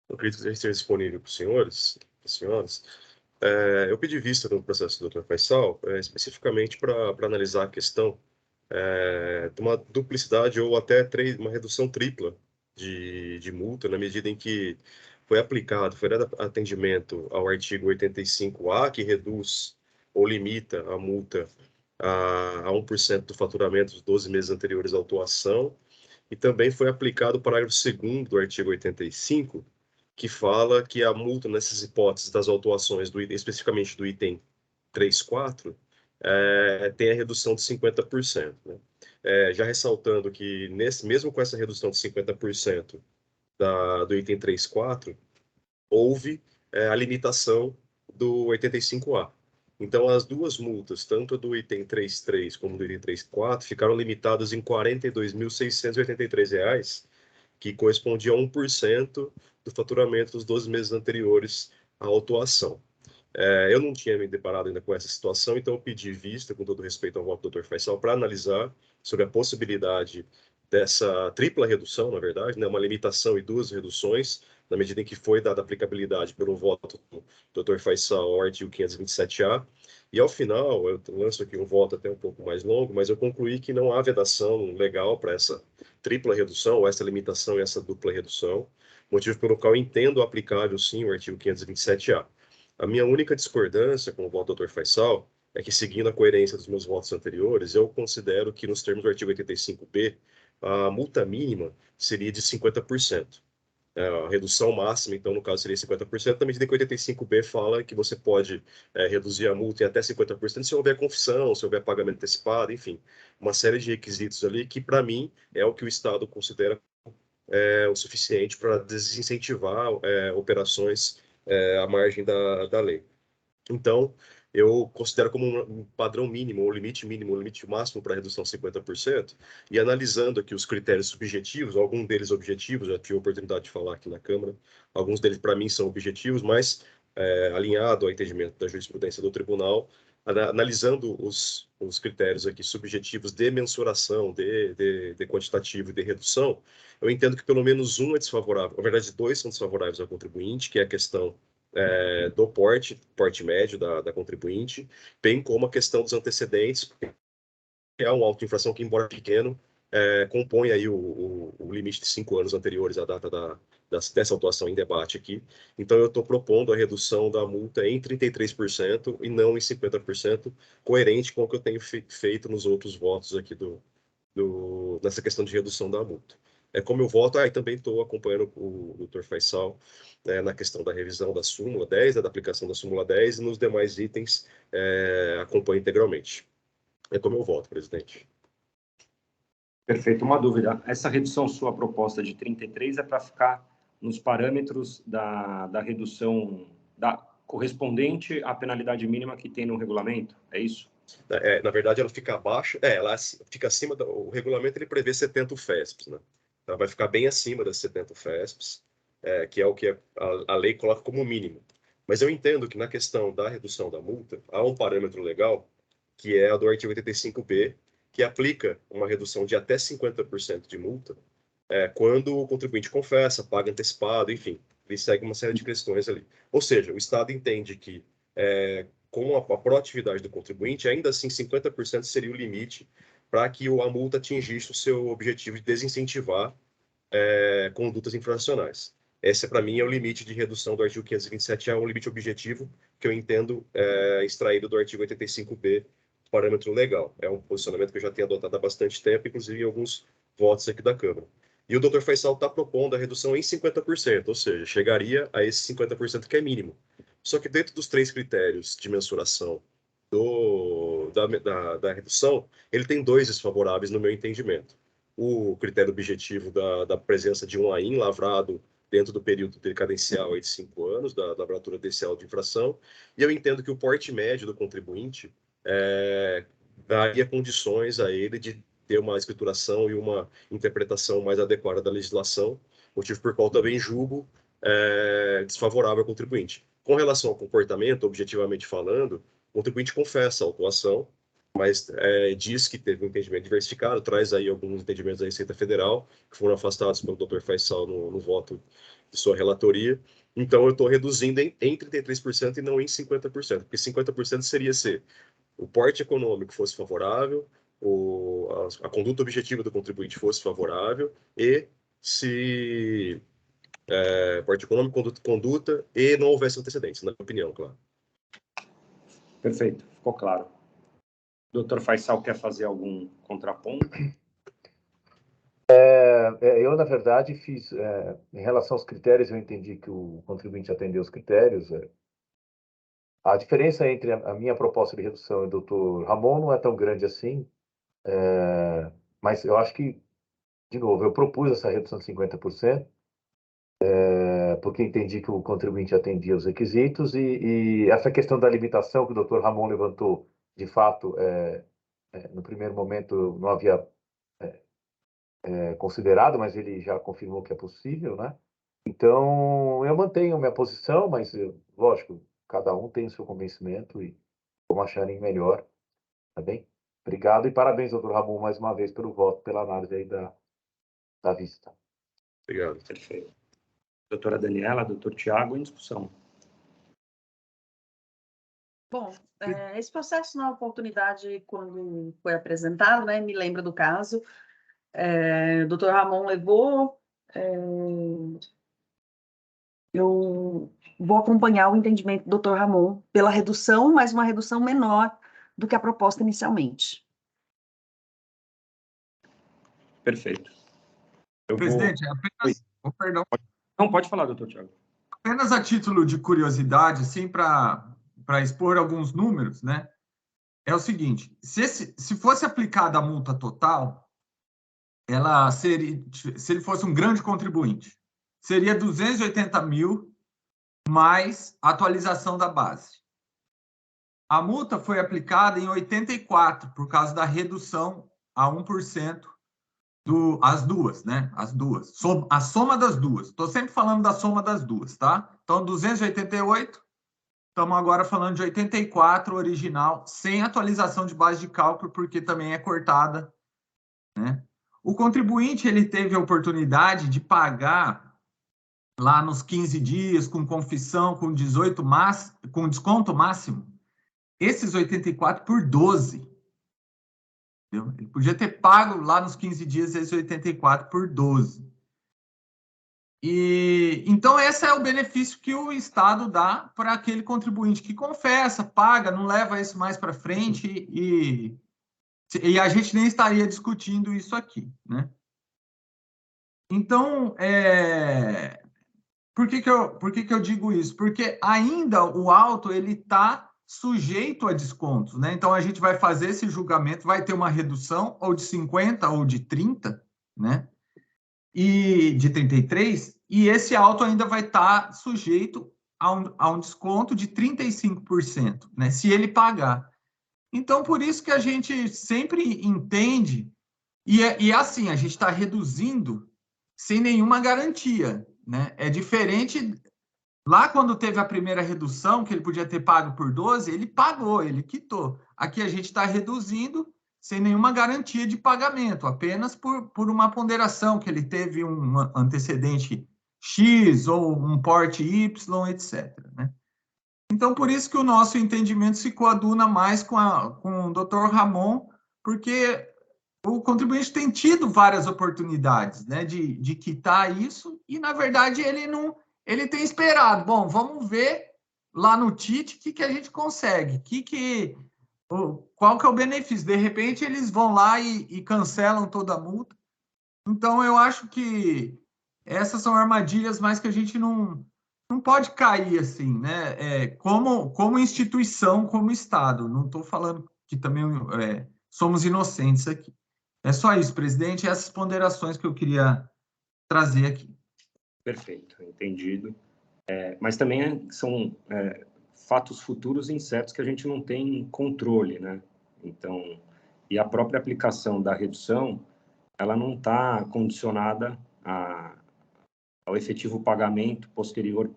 Eu acredito que esteja disponível para os senhores, para as senhoras. Eu pedi vista no processo do Dr. Faisal, especificamente para analisar a questão de uma duplicidade ou até uma redução tripla de multa, na medida em que foi dado atendimento ao artigo 85A, que reduz ou limita a multa a 1% do faturamento dos 12 meses anteriores à autuação, e também foi aplicado o parágrafo 2º do artigo 85, que fala que a multa nessas hipóteses das autuações, especificamente do item 3.4, tem a redução de 50%. Né? Já ressaltando que, mesmo com essa redução de 50% do item 3.4, houve a limitação do 85A. Então, as duas multas, tanto do item 3.3 como do item 3.4, ficaram limitadas em R$ 42.683, que correspondia a 1% do faturamento dos 12 meses anteriores à autuação. Eu não tinha me deparado ainda com essa situação, então eu pedi vista, com todo respeito ao voto do Dr. Faisal, para analisar sobre a possibilidade dessa tripla redução, na verdade, né, uma limitação e duas reduções, na medida em que foi dada aplicabilidade pelo voto do Dr. Faisal ao artigo 527-A, e ao final, eu lanço aqui um voto até um pouco mais longo, mas eu concluí que não há vedação legal para essa tripla redução, ou essa limitação e essa dupla redução, motivo pelo qual eu entendo aplicável, sim, o artigo 527-A. A minha única discordância com o voto do Dr. Faisal é que, seguindo a coerência dos meus votos anteriores, eu considero que, nos termos do artigo 85b, a multa mínima seria de 50%. A redução máxima, então, no caso, seria 50%, na medida que o 85b fala que você pode reduzir a multa em até 50% se houver confissão, se houver pagamento antecipado, enfim, uma série de requisitos ali que, para mim, é o que o Estado considera o suficiente para desincentivar operações à margem da lei. Então, eu considero como um padrão mínimo, ou limite mínimo, ou limite máximo para redução 50%, e analisando aqui os critérios subjetivos, alguns deles objetivos, já tive a oportunidade de falar aqui na Câmara, alguns deles para mim são objetivos, mas alinhado ao entendimento da jurisprudência do tribunal, analisando os critérios aqui subjetivos de mensuração, de quantitativo e de redução, eu entendo que pelo menos um é desfavorável, na verdade 2 são desfavoráveis ao contribuinte, que é a questão do porte médio da contribuinte, bem como a questão dos antecedentes, porque é uma autoinfração que, embora pequeno, compõe aí o limite de 5 anos anteriores à data dessa autuação em debate aqui. Então, eu estou propondo a redução da multa em 33% e não em 50%, coerente com o que eu tenho feito nos outros votos aqui nessa questão de redução da multa. Como eu voto, e também estou acompanhando o Dr. Faisal na questão da revisão da súmula 10, da aplicação da súmula 10, e nos demais itens acompanho integralmente. É como eu voto, presidente. Perfeito. Uma dúvida. Essa redução sua proposta de 33 é para ficar nos parâmetros da redução correspondente à penalidade mínima que tem no regulamento? É isso? Na verdade, ela fica abaixo, ela fica acima, o regulamento ele prevê 70 UFESPs, né? Ela vai ficar bem acima das 70 UFESPs, que é o que a lei coloca como mínimo. Mas eu entendo que na questão da redução da multa, há um parâmetro legal, que é a do artigo 85b, que aplica uma redução de até 50% de multa quando o contribuinte confessa, paga antecipado, enfim, ele segue uma série de questões ali. Ou seja, o Estado entende que com a proatividade do contribuinte, ainda assim 50% seria o limite para que a multa atingisse o seu objetivo de desincentivar condutas infracionais. Esse, para mim, é o limite de redução do artigo 527, é um limite objetivo que eu entendo extraído do artigo 85b, parâmetro legal. É um posicionamento que eu já tenho adotado há bastante tempo, inclusive em alguns votos aqui da Câmara. E o Dr. Faisal está propondo a redução em 50%, ou seja, chegaria a esse 50% que é mínimo. Só que dentro dos 3 critérios de mensuração da redução, ele tem 2 desfavoráveis no meu entendimento. O critério objetivo da presença de um AIN lavrado dentro do período decadencial de 5 anos, da lavratura deicial de infração, e eu entendo que o porte médio do contribuinte daria condições a ele de ter uma escrituração e uma interpretação mais adequada da legislação, motivo por qual também julgo desfavorável ao contribuinte. Com relação ao comportamento, objetivamente falando, o contribuinte confessa a autuação, mas diz que teve um entendimento diversificado, traz aí alguns entendimentos da Receita Federal, que foram afastados pelo Dr. Faisal no voto de sua relatoria. Então, eu estou reduzindo em 33% e não em 50%, porque 50% seria se o porte econômico fosse favorável, a conduta objetiva do contribuinte fosse favorável e se porte econômico, conduta e não houvesse antecedentes, na minha opinião, claro. Perfeito, ficou claro. Dr. Faisal quer fazer algum contraponto? Eu, na verdade, fiz, em relação aos critérios, eu entendi que o contribuinte atendeu os critérios. A diferença entre a minha proposta de redução e do Dr. Ramon não é tão grande assim, mas eu acho que, de novo, eu propus essa redução de 50%, porque entendi que o contribuinte atendia os requisitos e essa questão da limitação que o Dr. Ramon levantou, de fato, no primeiro momento não havia considerado, mas ele já confirmou que é possível, né? Então, eu mantenho minha posição, mas, lógico, cada um tem o seu convencimento e como acharem melhor, tá bem? Obrigado e parabéns, doutor Ramon, mais uma vez pelo voto, pela análise aí da vista. Obrigado. Perfeito. Doutora Daniela, doutor Tiago, em discussão. Bom, esse processo, na oportunidade, quando foi apresentado, né, me lembra do caso. O doutor Ramon levou. Eu vou acompanhar o entendimento do doutor Ramon pela redução, mas uma redução menor do que a proposta inicialmente. Perfeito. Presidente, apenas... Oh, perdão. Não, pode falar, doutor Tiago. Apenas a título de curiosidade, assim, para expor alguns números, né? É o seguinte, se fosse aplicada a multa total, ela seria, se ele fosse um grande contribuinte, seria 280 mil mais a atualização da base. A multa foi aplicada em 84, por causa da redução a 1% as duas, né? As duas. A soma das duas. Estou sempre falando da soma das duas, tá? Então, 288, estamos agora falando de 84 original, sem atualização de base de cálculo, porque também é cortada, né? O contribuinte, ele teve a oportunidade de pagar lá nos 15 dias, com confissão, com 18 com desconto máximo, esses 84 por 12. Entendeu? Ele podia ter pago lá nos 15 dias esses 84 por 12. E então esse é o benefício que o Estado dá para aquele contribuinte que confessa, paga, não leva isso mais para frente e a gente nem estaria discutindo isso aqui, né? Então, por que eu digo isso? Porque ainda o auto ele está sujeito a descontos, né? Então a gente vai fazer esse julgamento, vai ter uma redução ou de 50 ou de 30, né? E de 33, e esse auto ainda vai estar sujeito a um desconto de 35%, né? Se ele pagar. Então, por isso que a gente sempre entende, e assim, a gente está reduzindo sem nenhuma garantia, né? É diferente, lá quando teve a primeira redução, que ele podia ter pago por 12, ele pagou, ele quitou. Aqui a gente está reduzindo sem nenhuma garantia de pagamento, apenas por uma ponderação, que ele teve um antecedente X ou um porte Y, etc., né? Então, por isso que o nosso entendimento se coaduna mais com o Dr. Ramon, porque o contribuinte tem tido várias oportunidades, né, de quitar isso, e, na verdade, ele tem esperado. Bom, vamos ver lá no TIT o que a gente consegue, qual que é o benefício. De repente, eles vão lá e cancelam toda a multa. Então, eu acho que essas são armadilhas, mas que a gente não pode cair assim, né? Como instituição, como Estado. Não estou falando que também somos inocentes aqui. É só isso, presidente, essas ponderações que eu queria trazer aqui. Perfeito, entendido. Mas também são fatos futuros incertos que a gente não tem controle, né? Então, e a própria aplicação da redução, ela não está condicionada ao efetivo pagamento posterior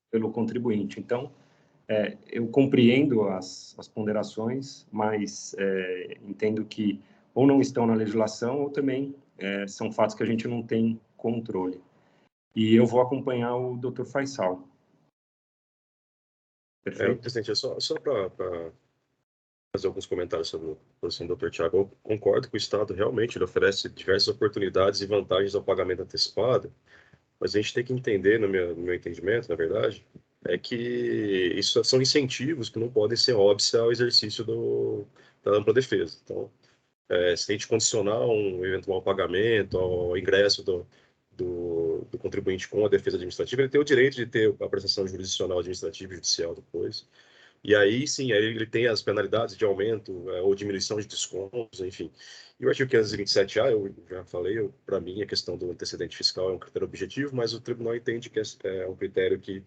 pelo contribuinte. Então, eu compreendo as ponderações, mas entendo que ou não estão na legislação ou também são fatos que a gente não tem controle. E eu vou acompanhar o Dr. Faisal. Perfeito? Presidente, só para fazer alguns comentários sobre a posição do Dr. Tiago. Eu concordo que o Estado realmente ele oferece diversas oportunidades e vantagens ao pagamento antecipado, mas a gente tem que entender, no meu entendimento, na verdade, é que isso são incentivos que não podem ser óbice ao exercício da ampla defesa. Então, se a gente condicionar um eventual pagamento ao ingresso do contribuinte com a defesa administrativa, ele tem o direito de ter a prestação jurisdicional administrativa e judicial depois. E aí, sim, aí ele tem as penalidades de aumento ou diminuição de descontos, enfim. E o artigo 527A, eu já falei, para mim, a questão do antecedente fiscal é um critério objetivo, mas o tribunal entende que é um critério de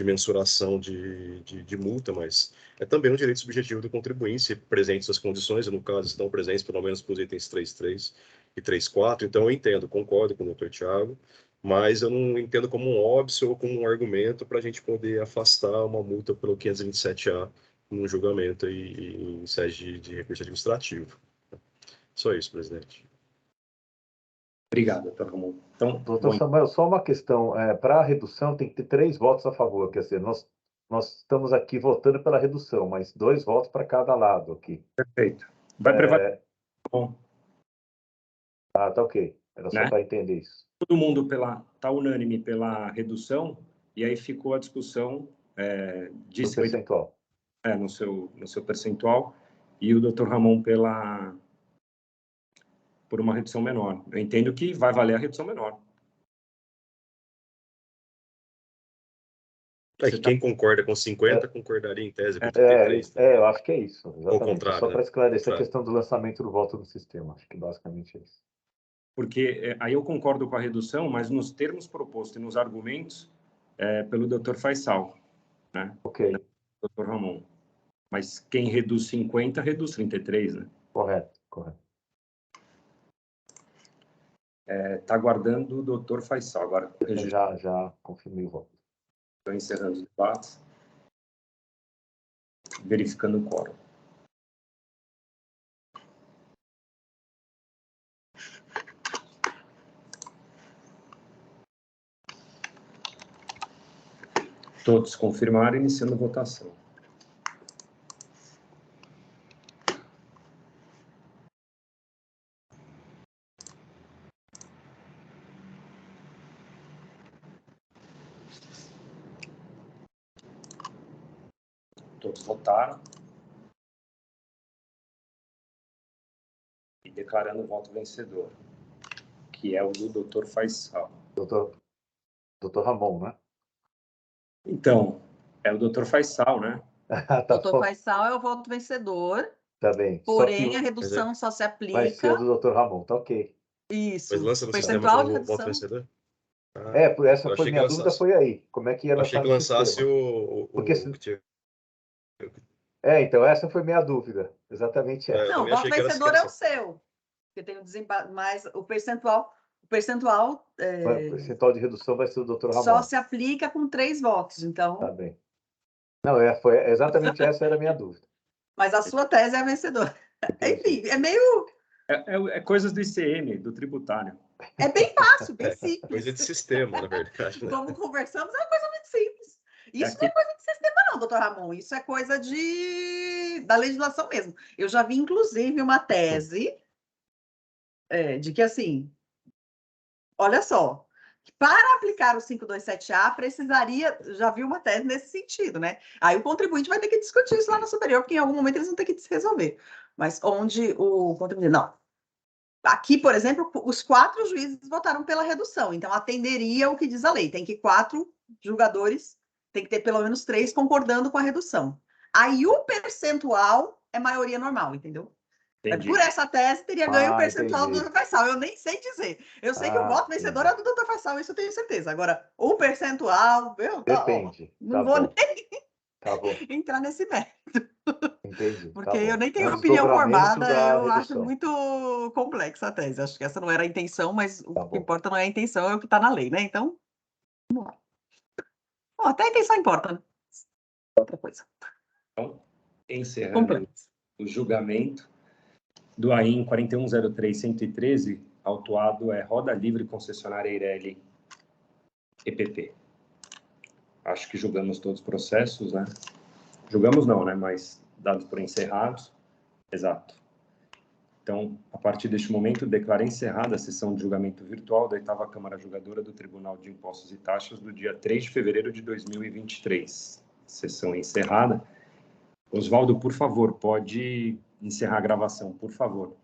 mensuração de multa, mas é também um direito subjetivo do contribuinte, se presentes as condições, e no caso estão presentes pelo menos para os itens 3.3 e 3.4. Então, eu entendo, concordo com o Dr. Tiago, mas eu não entendo como um óbice ou como um argumento para a gente poder afastar uma multa pelo 527A num julgamento e em sede de recurso administrativo. Só isso, presidente. Obrigado, doutor Ramon. Então, Doutor Samuel, só uma questão. Para a redução, tem que ter 3 votos a favor. Quer dizer, nós estamos aqui votando pela redução, mas 2 votos para cada lado aqui. perfeito. Vai prevalecer. Bom, Tá ok. Era só né? para entender isso. Todo mundo está unânime pela redução, e aí ficou a discussão de Do percentual. no seu percentual, e o doutor Ramon por uma redução menor. Eu entendo que vai valer a redução menor. Quem concorda com 50, concordaria em tese com 33. Eu acho que é isso. Exatamente. Ao contrário, só para esclarecer né? a questão do lançamento do voto no sistema. Acho que basicamente é isso. Porque aí eu concordo com a redução, mas nos termos propostos e nos argumentos pelo doutor Faisal, né? Ok. Doutor Ramon. Mas quem reduz 50, reduz 33, né? Correto. Está aguardando o doutor Faisal. Agora, Já confirmei o voto. estou encerrando os debates. Verificando o quórum. Todos confirmaram, iniciando a votação. Todos votaram. E declarando o voto vencedor, que é o do doutor Faisal. Doutor Ramon, né? Então, é o doutor Faisal, né? Tá Doutor bom. Faisal é o voto vencedor, Tá bem. porém Só a que redução só se vai ser o aplica. do doutor Ramon, tá ok. Isso. Mas lança no sistema Percentual de como redução. voto vencedor? Essa eu foi achei minha que dúvida, lançasse. foi aí. Como é que ia Eu achei lançar que no lançasse sistema? Porque que tinha. então essa foi minha dúvida. Exatamente essa. Eu Não, o também voto achei que era vencedor é o assim. seu. Porque tem o desempate, mas o percentual O percentual de redução vai ser o doutor Ramon. só se aplica com 3 votos. Então, Tá bem. Não, foi exatamente essa era a minha dúvida. mas a sua tese é a vencedora. Entendi. Enfim, é meio. É coisas do ICM, do tributário. É bem fácil, bem simples. Coisa de sistema, na verdade. Né? Como conversamos, é uma coisa muito simples. Isso não é coisa de sistema, não, doutor Ramon. Isso é coisa da legislação mesmo. Eu já vi, inclusive, uma tese de que, assim, olha só, para aplicar o 527A, precisaria, já vi uma tese nesse sentido, né? Aí o contribuinte vai ter que discutir isso lá no superior, porque em algum momento eles vão ter que se resolver. Mas onde o contribuinte... Não. Aqui, por exemplo, os 4 juízes votaram pela redução, então atenderia o que diz a lei. Tem que 4 julgadores, tem que ter pelo menos 3 concordando com a redução. Aí o percentual é maioria normal, entendeu? Entendi. Por essa tese, teria ganho o percentual entendi. do Dr. Faisal. Eu nem sei dizer. Eu sei que o voto vencedor é do Dr. Faisal, isso eu tenho certeza. Agora, o percentual, depende. Não vou nem Tá bom. entrar nesse mérito. Entendi. Porque eu nem tenho É um opinião desdobramento formada, da eu acho redução. muito complexa a tese. Acho que essa não era a intenção, mas o Tá que bom. importa não é a intenção, é o que está na lei, né? Então, vamos lá. Bom, até a intenção importa, né? Outra coisa. Então, encerrando Complexo. o julgamento do AIN 4103-113, autuado é Roda Livre Concessionária Eireli, EPP. Acho que julgamos todos os processos, né? Julgamos não, né? Mas dados por encerrados. Exato. Então, a partir deste momento, declaro encerrada a sessão de julgamento virtual da 8ª Câmara Julgadora do Tribunal de Impostos e Taxas do dia 3 de fevereiro de 2023. Sessão encerrada. Oswaldo, por favor, pode encerrar a gravação, por favor.